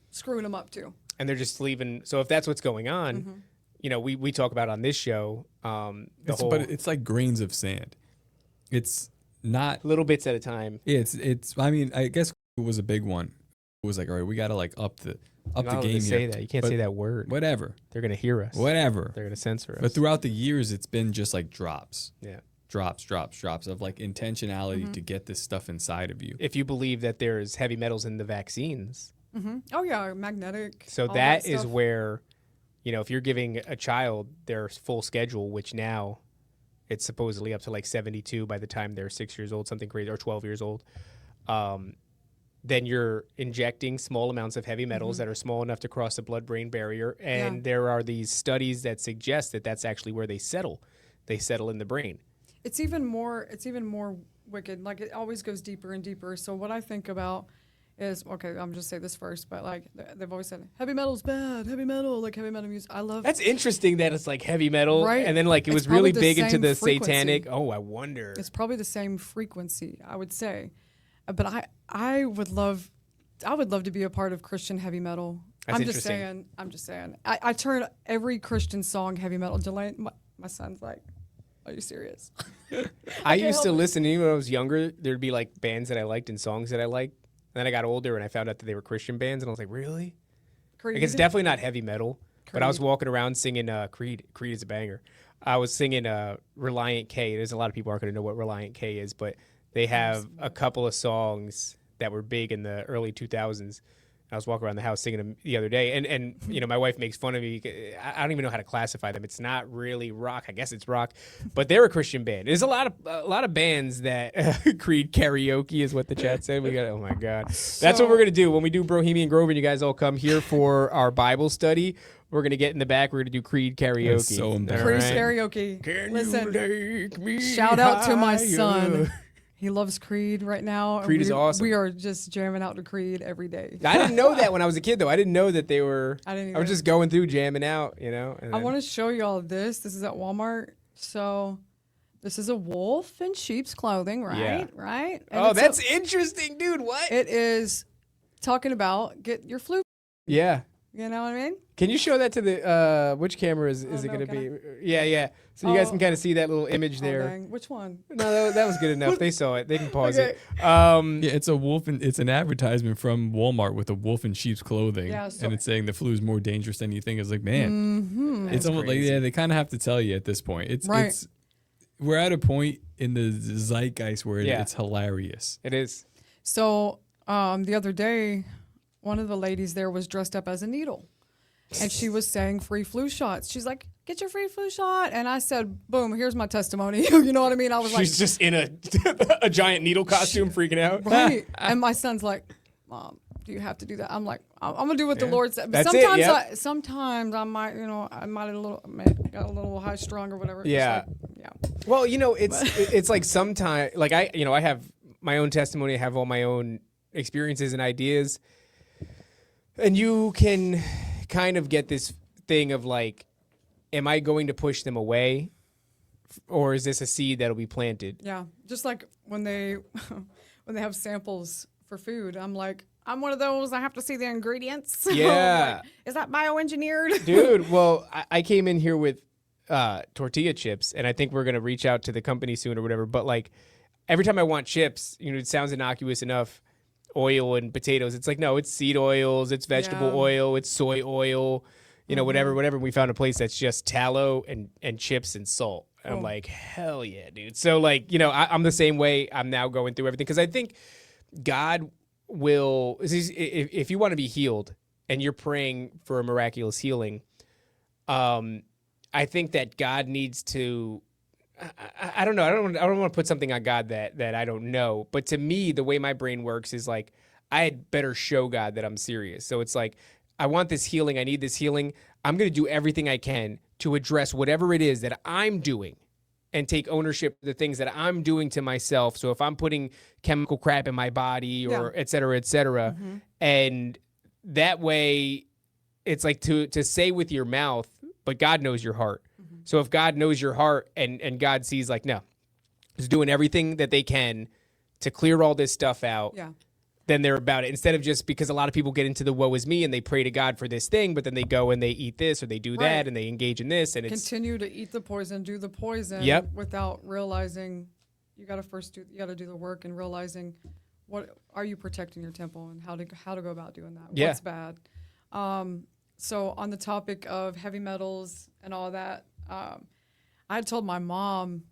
screwing them up too. And they're just leaving. So if that's what's going on, we talk about on this show. But it's like grains of sand. It's not little bits at a time. It's. I mean, I guess it was a big one. It was like, all right, we got to like up the game say here. that. You can't say that word. Whatever. They're gonna hear us. Whatever. They're gonna censor us. But throughout the years, it's been just like drops. Yeah. Drops of like intentionality to get this stuff inside of you. If you believe that there's heavy metals in the vaccines. Oh yeah, magnetic. So that is where, if you're giving a child their full schedule, which now it's supposedly up to like 72 by the time they're 6 years old, something crazy, or 12 years old, then you're injecting small amounts of heavy metals that are small enough to cross the blood-brain barrier. And there are these studies that suggest that that's actually where they settle. They settle in the brain. It's even more wicked. Like it always goes deeper and deeper. So what I think about is, okay, I'm just say this first, but like they've always said heavy metal's bad, heavy metal music. I love. That's interesting that it's like heavy metal, right? And then like it was really big into the satanic. Oh, I wonder. It's probably the same frequency, I would say, but I would love to be a part of Christian heavy metal. That's I'm just saying. I turn every Christian song heavy metal. My son's like, are you serious? I used to listen, even when I was younger, there'd be like bands that I liked and songs that I liked. And then I got older and I found out that they were Christian bands, and I was like, really? Creed? Like, it's definitely not heavy metal. Creed. But I was walking around singing Creed. Creed is a banger. I was singing Reliant K. There's a lot of people aren't going to know what Reliant K is, but they have a couple of songs that were big in the early 2000s. I was walking around the house singing them the other day, and my wife makes fun of me. I don't even know how to classify them. It's not really rock. I guess it's rock, but they're a Christian band. There's a lot of bands that Creed karaoke is what the chat said. We got. Oh my God, that's what we're gonna do when we do Bohemian Grove, and you guys all come here for our Bible study. We're gonna get in the back. We're gonna do Creed karaoke. That's so Creed embarrassing. karaoke. Can Listen, you take me shout out to my higher? son. He loves Creed right now. Creed is awesome. We are just jamming out to Creed every day. I didn't know that when I was a kid, though. I didn't know that they were. I didn't I was either. just going through jamming out, And I want to show you all this. This is at Walmart. So this is a wolf in sheep's clothing, right? Yeah. Right? And Oh, it's that's interesting, dude. What? it is talking about get your flu. Yeah. You know what I mean? Can you show that to the which camera is it no, going to can be? Yeah. So you guys Oh. can kind of see that little image Oh, there. dang. Which one? No, that was good enough. They saw it. They can pause Okay. it. Yeah, it's a wolf, and it's an advertisement from Walmart with a wolf in sheep's clothing, Yeah, so- and it's saying the flu is more dangerous than you think. It's like, man, it's almost crazy. like they kind of have to tell you at this point. Right. It's we're at a point in the zeitgeist where Yeah. it's hilarious. It is. So the other day, one of the ladies there was dressed up as a needle. And she was saying free flu shots. She's like, get your free flu shot. And I said, boom, here's my testimony. You know what I mean? I was She's just in a giant needle costume freaking out. right. And my son's like, Mom, do you have to do that? I'm like, I'm going to do what the Lord said. But That's it, sometimes I might, I might got a little high strung or whatever. Yeah. Well, it's like sometimes, like I have my own testimony. I have all my own experiences and ideas. And you can kind of get this thing of like, am I going to push them away, or is this a seed that'll be planted? Yeah, just like when they have samples for food, I'm like, I'm one of those. I have to see the ingredients. Yeah. Like, is that bioengineered? Dude, well, I came in here with tortilla chips, and I think we're gonna reach out to the company soon or whatever. But like, every time I want chips, it sounds innocuous enough. Oil and potatoes. It's like, no, it's seed oils, it's vegetable oil, it's soy oil, whatever. We found a place that's just tallow and chips and salt. And I'm like, hell yeah, dude. So like, I'm the same way. I'm now going through everything because I think God will, if you want to be healed and you're praying for a miraculous healing, I think that God needs to, I don't know. I don't want to put something on God that I don't know. But to me, the way my brain works is like, I had better show God that I'm serious. So it's like, I want this healing. I need this healing. I'm going to do everything I can to address whatever it is that I'm doing and take ownership of the things that I'm doing to myself. So if I'm putting chemical crap in my body or et cetera, and that way it's like to say with your mouth, but God knows your heart. So if God knows your heart and God sees like, no, is doing everything that they can to clear all this stuff out, then they're about it. Instead of just because a lot of people get into the woe is me and they pray to God for this thing, but then they go and they eat this or they do that and they engage in this. And it's continue to eat the poison, do the poison without realizing you got to do the work and realizing what are you protecting your temple and how to go about doing that. What's bad. So on the topic of heavy metals and all that, I had told my mom,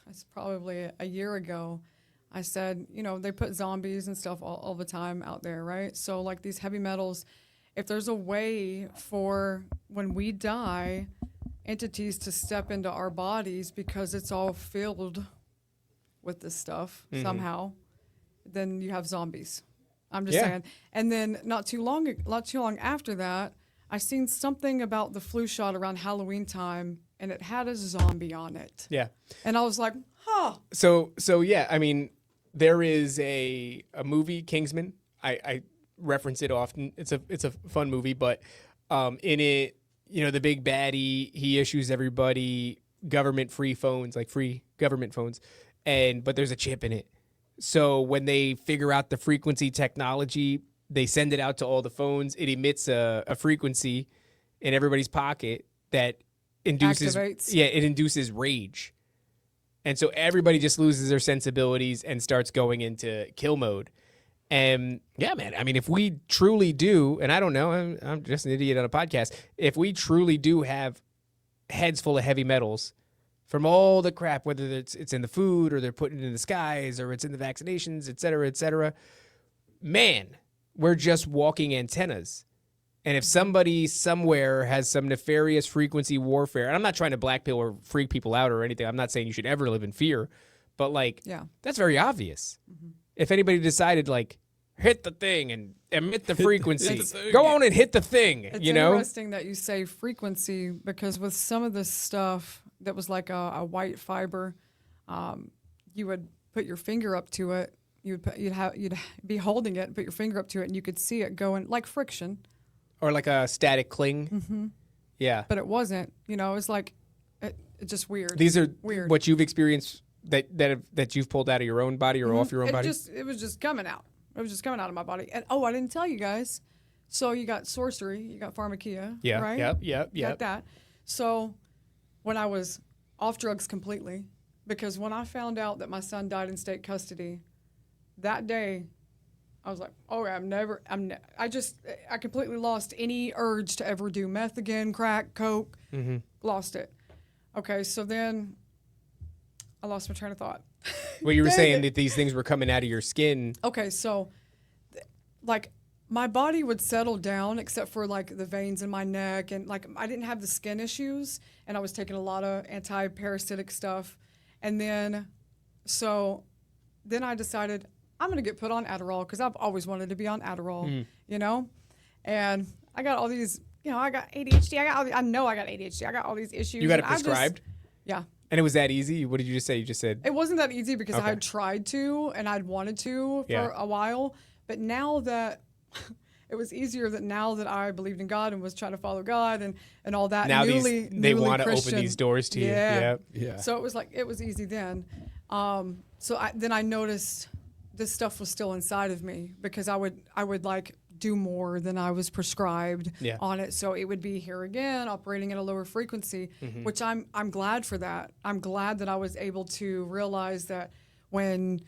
it's probably a year ago, I said, they put zombies and stuff all the time out there, right? So like these heavy metals, if there's a way for when we die, entities to step into our bodies because it's all filled with this stuff somehow, then you have zombies. I'm just saying. And then not too long after that, I seen something about the flu shot around Halloween time, and it had a zombie on it. Yeah. And I was like, huh. So yeah, I mean, there is a movie, Kingsman. I reference it often. It's a fun movie, but in it, the big baddie, he issues everybody government-free phones, like free government phones, but there's a chip in it. So when they figure out the frequency technology, they send it out to all the phones. It emits a frequency in everybody's pocket that induces it induces rage. And so everybody just loses their sensibilities and starts going into kill mode. And yeah, man, I mean, if we truly do, and I don't know, I'm just an idiot on a podcast. If we truly do have heads full of heavy metals from all the crap, whether it's in the food or they're putting it in the skies or it's in the vaccinations, et cetera, man, we're just walking antennas. And if somebody somewhere has some nefarious frequency warfare, and I'm not trying to black pill or freak people out or anything. I'm not saying you should ever live in fear, but that's very obvious. If anybody decided hit the thing and emit the frequency, go on and hit the thing, It's interesting that you say frequency because with some of this stuff that was like a white fiber, you would put your finger up to it. You'd be holding it, put your finger up to it, and you could see it going like friction. Or like a static cling. Yeah. But it wasn't. It was like, it's just weird. These are weird. What you've experienced that you've pulled out of your own body or off your own body? It was just coming out. It was just coming out of my body. And I didn't tell you guys. So you got sorcery, you got pharmakia, right? Yep. You got that. So when I was off drugs completely, because when I found out that my son died in state custody, that day, I was like, I completely lost any urge to ever do meth again, crack, coke, lost it. Okay, so then I lost my train of thought. Well, you were Dang saying it. that these things were coming out of your skin. Okay, so like my body would settle down except for like the veins in my neck, and like I didn't have the skin issues, and I was taking a lot of anti-parasitic stuff. And then I decided I'm going to get put on Adderall because I've always wanted to be on Adderall, you know? And I got all these, you know, I got ADHD. I know I got ADHD. I got all these issues. You got it and prescribed? Yeah. And it was that easy? What did you just say? You just said... It wasn't that easy because Okay. I had tried to and I'd wanted to for a while. But now that it was easier that now that I believed in God and was trying to follow God and all that. Now newly they want to Christian, open these doors to you. yeah. Yeah. So it was easy then. Then I noticed this stuff was still inside of me because I would like do more than I was prescribed on it. So it would be here again, operating at a lower frequency, which I'm glad for that. I'm glad that I was able to realize that when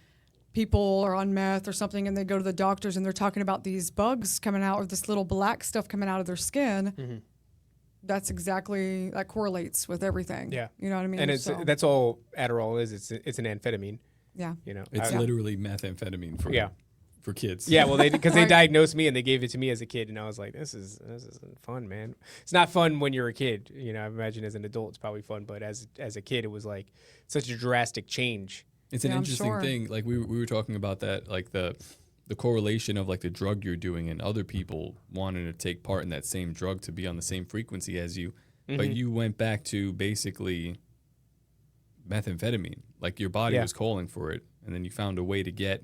people are on meth or something and they go to the doctors and they're talking about these bugs coming out or this little black stuff coming out of their skin, that's exactly, that correlates with everything. Yeah. You know what I mean? And that's all Adderall is. It's an amphetamine. Yeah. You know, It's literally methamphetamine for kids. Yeah, well, because they diagnosed me and they gave it to me as a kid, and I was like, this isn't fun, man. It's not fun when you're a kid. You know, I imagine as an adult it's probably fun, but as a kid it was like such a drastic change. It's an Yeah, I'm interesting sure. thing. Like we were talking about that, like the correlation of like the drug you're doing and other people wanting to take part in that same drug to be on the same frequency as you. But you went back to basically methamphetamine. Like your body was calling for it, and then you found a way to get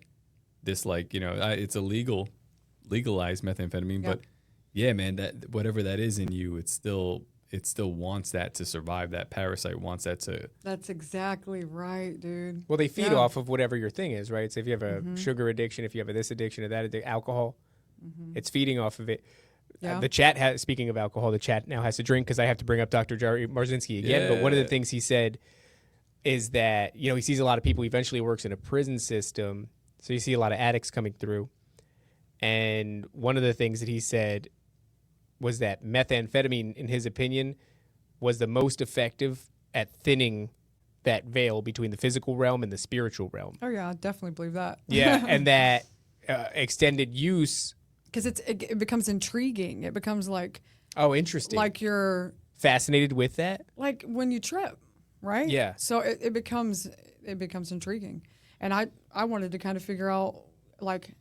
this, like, you know, it's legalized methamphetamine, but yeah, man, that whatever that is in you, it still wants that to survive. That parasite wants that to. That's exactly right, dude. Well, they feed off of whatever your thing is, right? So if you have a sugar addiction, if you have this addiction or that addiction, alcohol, it's feeding off of it. Yeah. The chat has, speaking of alcohol, the chat now has to drink because I have to bring up Dr. Jerry Marzinski again. But one of the things he said is that, you know, he sees a lot of people. He eventually works in a prison system. So you see a lot of addicts coming through. And one of the things that he said was that methamphetamine, in his opinion, was the most effective at thinning that veil between the physical realm and the spiritual realm. Oh yeah, I definitely believe that. Yeah, and that extended use. Because it becomes intriguing. It becomes like Oh, interesting. like you're Fascinated with that? like when you trip, right? Yeah. So it becomes intriguing, and I wanted to kind of figure out like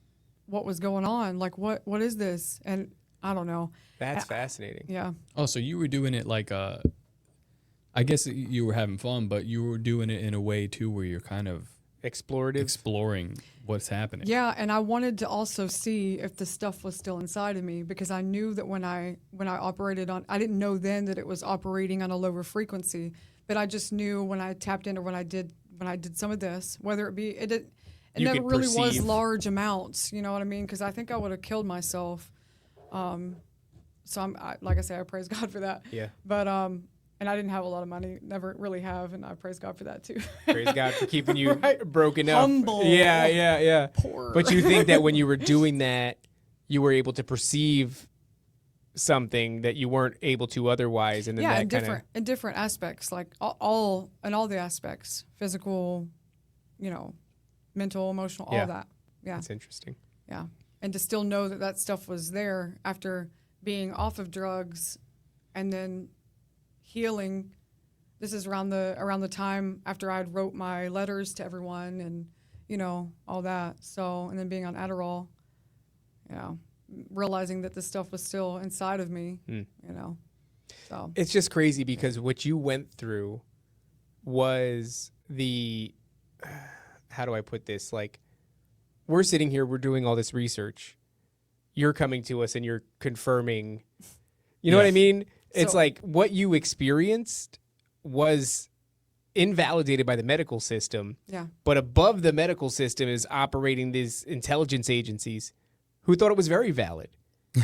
what was going on, like what is this, and I don't know. That's fascinating. Yeah. Oh, so you were doing it like I guess you were having fun, but you were doing it in a way too where you're kind of Explorative. exploring what's happening. Yeah, and I wanted to also see if the stuff was still inside of me because I knew that when I operated on, I didn't know then that it was operating on a lower frequency, but I just knew when I tapped into when I did some of this, whether it be it You never could really was perceive. large amounts, you know what I mean? Because I think I would have killed myself. So like I say, I praise God for that. Yeah. But and I didn't have a lot of money, never really have, and I praise God for that too. Praise God for keeping you Right. broken up. Humble. Yeah. Poor. But you think that when you were doing that, you were able to perceive something that you weren't able to otherwise, and then Yeah, that in different aspects, like all the aspects, physical, you know, mental, emotional, all Yeah. that. Yeah, That's interesting. yeah, and to still know that that stuff was there after being off of drugs, and then healing. This is around the time after I'd wrote my letters to everyone, and you know all that. So, and then being on Adderall, you know, realizing that this stuff was still inside of me, you know. So It's just crazy because what you went through was the, how do I put this? Like, we're sitting here, we're doing all this research. You're coming to us and you're confirming, you know what I mean? It's So- like what you experienced was invalidated by the medical system, yeah, but above the medical system is operating these intelligence agencies who thought it was very valid.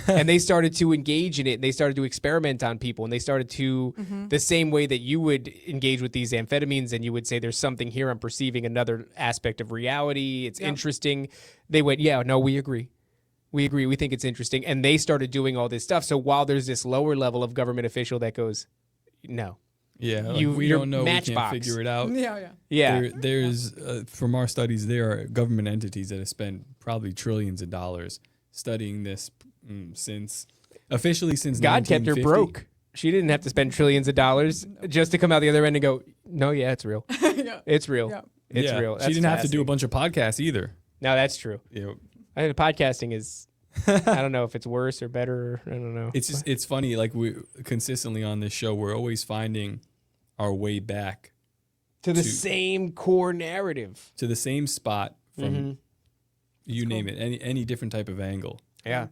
And they started to engage in it, and they started to experiment on people, and they started to, the same way that you would engage with these amphetamines and you would say, there's something here, I'm perceiving another aspect of reality, it's interesting. They went, yeah, no, we agree. We agree, we think it's interesting. And they started doing all this stuff. So while there's this lower level of government official that goes, no, Yeah, like you we your don't know. We Matchbox. can't figure it out. Yeah. There's from our studies, there are government entities that have spent probably trillions of dollars studying this officially since God kept her 1950. broke. She didn't have to spend trillions of dollars just to come out the other end and go, no, yeah, it's real. Yeah. It's real. Yeah. It's Yeah, real. she That's didn't have to do a fascinating. bunch of podcasts either. No, that's true. You know, I think podcasting is, I don't know if it's worse or better. I don't know. it's funny. Like we consistently on this show, we're always finding our way back to the same core narrative. to the same spot from Mm-hmm. you name it, any different type of angle. Yeah.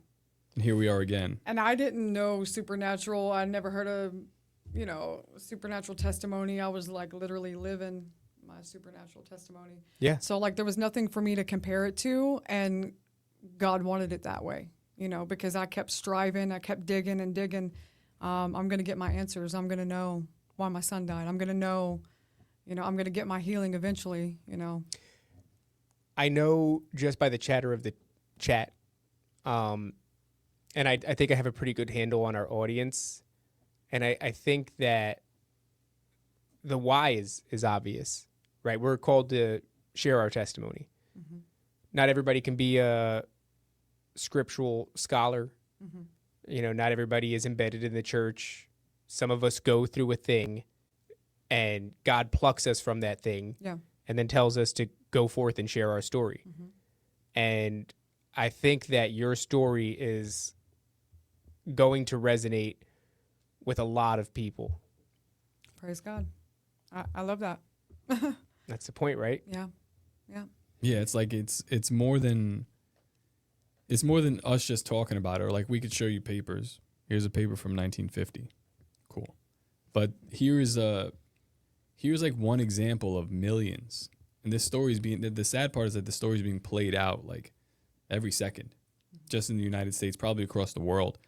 And here we are again. And I didn't know supernatural. I never heard of, supernatural testimony. I was like literally living my supernatural testimony. Yeah. So like there was nothing for me to compare it to, and God wanted it that way, because I kept striving, I kept digging and digging. I'm going to get my answers. I'm going to know why my son died. I'm going to know, I'm going to get my healing eventually, I know just by the chatter of the chat, and I think I have a pretty good handle on our audience, and I think that the why is obvious, right? We're called to share our testimony. Mm-hmm. Not everybody can be a scriptural scholar. Mm-hmm. Not everybody is embedded in the church. Some of us go through a thing, and God plucks us from that thing, Yeah. and then tells us to go forth and share our story. Mm-hmm. And I think that your story is going to resonate with a lot of people. Praise God. I love that. That's the point, right? Yeah. Yeah. Yeah, it's like it's more than us just talking about it. Or like we could show you papers. Here's a paper from 1950. Cool. But here's like one example of millions. And this story is the sad part is that the story is being played out like every second, just in the United States, probably across the world.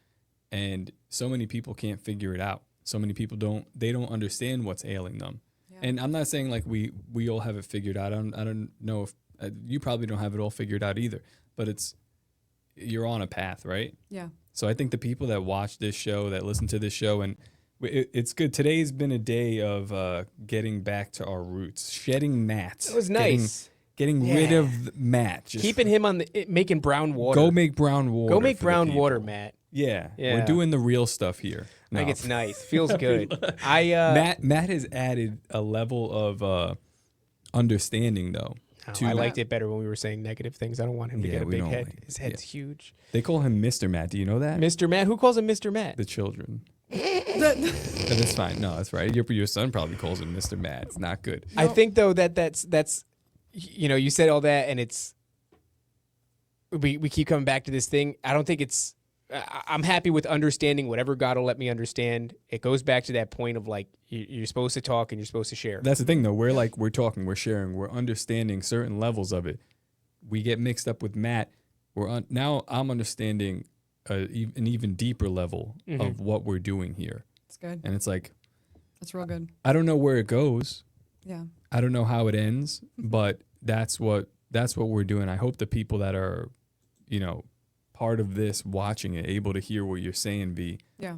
And so many people can't figure it out. So many people don't understand what's ailing them. Yeah. And I'm not saying like we all have it figured out. I don't know if you probably don't have it all figured out either, but you're on a path, right? Yeah. So I think the people that watch this show, that listen to this show, and it's good. Today's been a day of getting back to our roots, shedding Matt. It was nice. Getting rid of Matt. Just Keeping him on making brown water. Go make brown water. Go make for the brown people. water, Matt. Yeah. Yeah. We're doing the real stuff here. I think it's nice. Feels good. Matt has added a level of understanding, though. I liked it better when we were saying negative things. I don't want him to get a big head. His head's huge. They call him Mr. Matt. Do you know that? Mr. Matt? Who calls him Mr. Matt? The children. That's fine. No, that's right. Your son probably calls him Mr. Matt. It's not good. I think though that's you said all that, and it's we keep coming back to this thing. I don't think it's. I'm happy with understanding whatever God will let me understand. It goes back to that point of like you're supposed to talk and you're supposed to share. That's the thing, though. We're talking, we're sharing, we're understanding certain levels of it. We get mixed up with Matt. Now I'm understanding an even deeper level of what we're doing here. It's good. And it's like, It's real good. I don't know where it goes. Yeah. I don't know how it ends, but that's what we're doing. I hope the people that are, part of this, watching it, able to hear what you're saying, be. Yeah.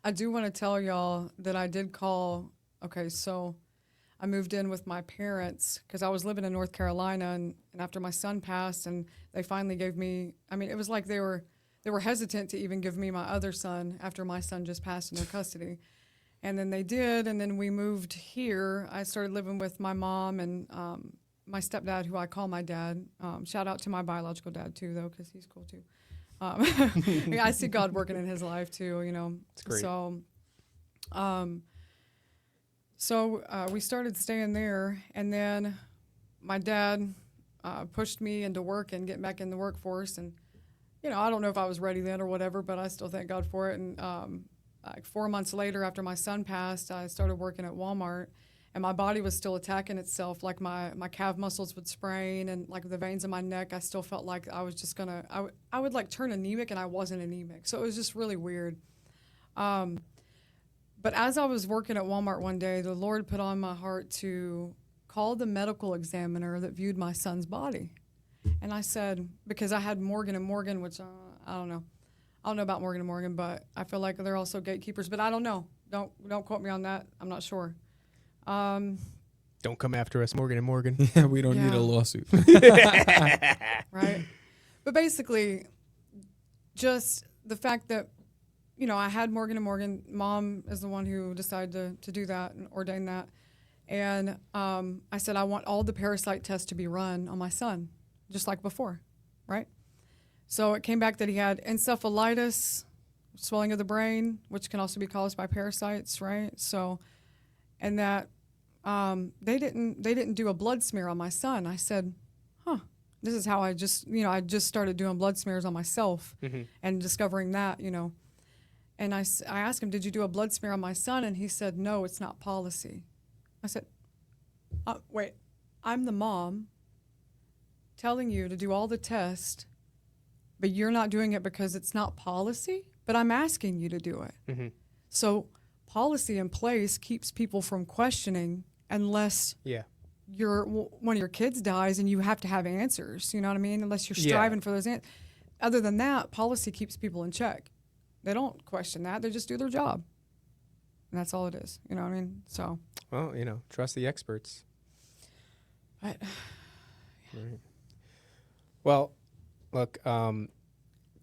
I do want to tell y'all that I did call. Okay, so I moved in with my parents because I was living in North Carolina, and after my son passed, and they finally gave me. I mean, it was like they were hesitant to even give me my other son after my son just passed in their custody, and then they did, and then we moved here. I started living with my mom and my stepdad, who I call my dad. Shout out to my biological dad too, though, because he's cool too. I see God working in his life too, It's great. So we started staying there, and then my dad pushed me into work and getting back in the workforce. And, I don't know if I was ready then or whatever, but I still thank God for it. And like 4 months later, after my son passed, I started working at Walmart. And my body was still attacking itself. Like my calf muscles would sprain, and like the veins in my neck, I still felt like I was just gonna, I would like turn anemic, and I wasn't anemic. So it was just really weird. But as I was working at Walmart one day, the Lord put on my heart to call the medical examiner that viewed my son's body. And I said, because I had Morgan & Morgan, which I don't know. I don't know about Morgan & Morgan, but I feel like they're also gatekeepers. But I don't know. Don't quote me on that. I'm not sure. Don't come after us, Morgan & Morgan. Yeah, we don't need Yeah. a lawsuit. Right. But basically, just the fact that, you know, I had Morgan & Morgan. Mom is the one who decided to do that and ordain that. And I said, I want all the parasite tests to be run on my son, just like before, right? So it came back that he had encephalitis, swelling of the brain, which can also be caused by parasites, right? So, and that they didn't do a blood smear on my son. I said, this is how I just started doing blood smears on myself and discovering that, you know. And I asked him, did you do a blood smear on my son? And he said, no, it's not policy. I said, wait, I'm the mom telling you to do all the tests, but you're not doing it because it's not policy? But I'm asking you to do it. So policy in place keeps people from questioning unless one of your kids dies and you have to have answers, you know what I mean? Unless you're striving for those answers. Other than that, policy keeps people in check. They don't question that. They just do their job. And that's all it is. You know what I mean? So. Well, you know, trust the experts. But, Right. Well, look,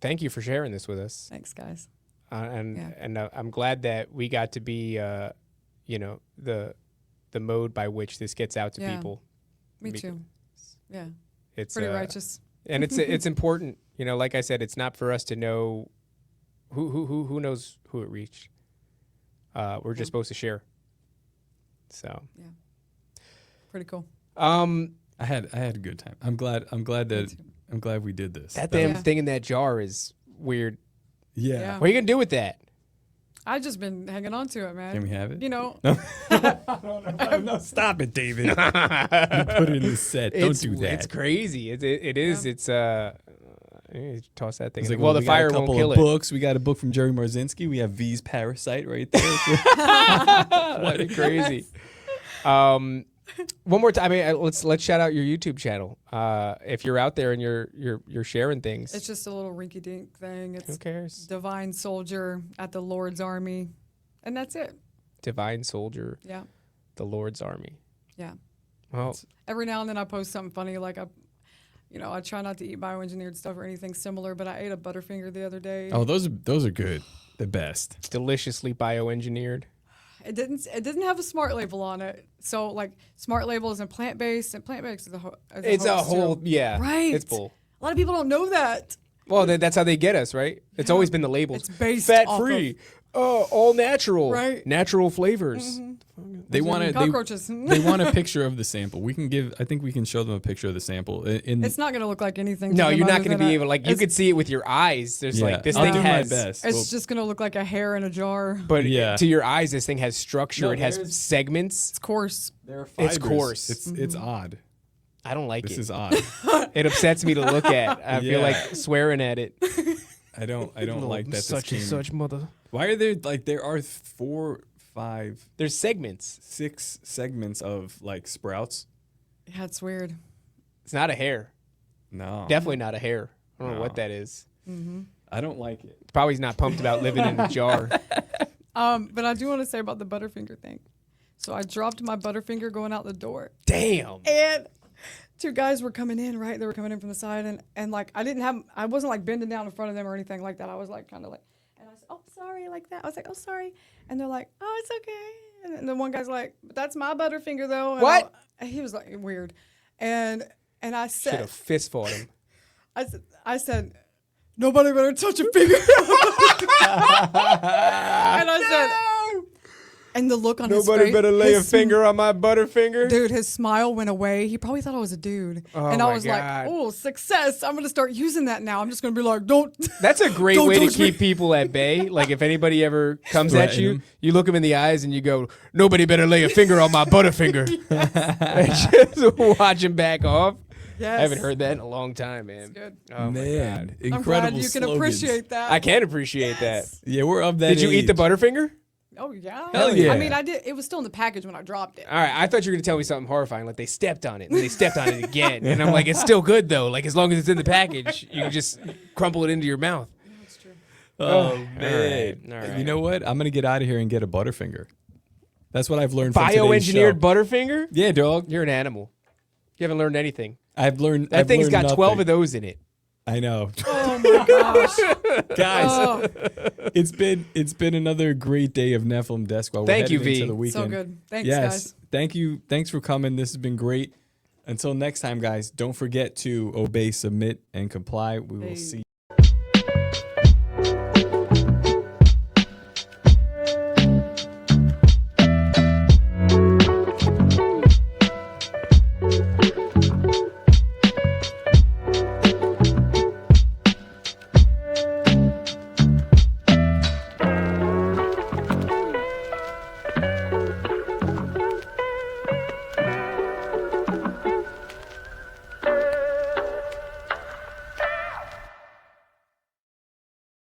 thank you for sharing this with us. thanks, guys. And I'm glad that we got to be, you know, the mode by which this gets out to people. Me too. Yeah. It's pretty righteous. And it's important. You know, like I said, it's not for us to know who knows who it reached. We're just supposed to share. So. Yeah. Pretty cool. I had a good time. I'm glad we did this. That damn thing in that jar is weird. Yeah. What are you gonna do with that? I've just been hanging on to it, man. Can we have it? You know. No. No, stop it, David. You put it in the set. Don't do that. It's crazy. It is. It's you toss that thing. It's like, well, the we fire got a won't couple kill of it. books. We got a book from Jerry Marzinski. We have V's Parasite right there. That'd be crazy. One more time. I mean, let's shout out your YouTube channel. If you're out there and you're sharing things. It's just a little rinky-dink thing. It's Who cares? Divine Soldier at the Lord's Army, and that's it. Divine Soldier. Yeah. The Lord's Army. Yeah. Well, Every now and then I post something funny, like I try not to eat bioengineered stuff or anything similar, but I ate a Butterfinger the other day. Oh, those are good. The best. deliciously bioengineered. It didn't have a smart label on it. So like smart label is in plant-based, and plant-based is It's a hoax, whole too. yeah. Right. It's bull. A lot of people don't know that. Well, that's how they get us, right? It's always been the labels. It's based fat off free, all natural, Right. natural flavors. They want cockroaches. They want a picture of the sample. I think we can show them a picture of the sample. It's not going to look like anything. To No, them you're not other going to than be a- able. Like you could see it with your eyes. There's like this I'll thing do has. my best. It's just going to look like a hair in a jar. But Yeah. to your eyes, this thing has structure. No, it has there's- segments. It's coarse. There are It's fibers. coarse. It's odd. I don't like This it. is odd. It upsets me to look at. I feel Yeah. like swearing at it. I don't like that. Such and this came- such mother. Why are there there are 4, 5, There's segments. 6 segments of like sprouts? Yeah, it's weird. It's not a hair. No. Definitely not a hair. I don't know No. what that is. I don't like it. Probably he's not pumped about living in a jar. But I do want to say about the Butterfinger thing. So I dropped my Butterfinger going out the door. Damn. And 2 guys were coming in, right? They were coming in from the side, and like I wasn't like bending down in front of them or anything like that. I was like kind of like, and I said, "Oh, sorry," like that. I was like, "Oh, sorry," and they're like, "Oh, it's okay." And then one guy's like, "But that's my Butterfinger, though." And What? he was like weird, and I Should said, have fist fought him. I said, "Nobody better touch a finger." And I said, and the look on his face. Nobody better lay a his finger on my Butterfinger. Dude, his smile went away. He probably thought I was a dude. Oh and I my was God. like, oh, success. I'm going to start using that now. I'm just going to be like, don't. That's a great Don't way to touch me. keep people at bay. Like if anybody ever comes at Threaten you, them. you look them in the eyes and you go, "Nobody better lay a finger on my Butterfinger." And just watch him back off. Yes. I haven't heard that in a long time, man. It's good. Oh my Man, God. incredible I'm glad you can slogans. appreciate that. I can appreciate that. Yeah, we're of that Did you eat the age. Butterfinger? Oh, yeah. Hell yeah. I mean, I did. It was still in the package when I dropped it. All right, I thought you were gonna tell me something horrifying, like they stepped on it and they stepped on it again, and I'm like, it's still good though. Like as long as it's in the package, you can just crumple it into your mouth. That's true. Oh man! All right. You know what? I'm gonna get out of here and get a Butterfinger. That's what I've learned from today's Bioengineered show. Butterfinger? Yeah, dog. You're an animal. You haven't learned anything. I've learned That thing's got nothing. 12 of those in it. I know. Oh my gosh. Guys, Oh, it's been another great day of Nephilim Death Squad. We're Thank you, headed into V. the weekend. so good. Thanks, Yes. guys. Thank you. Thanks for coming. This has been great. Until next time, guys, don't forget to obey, submit, and comply. We will Hey. see you.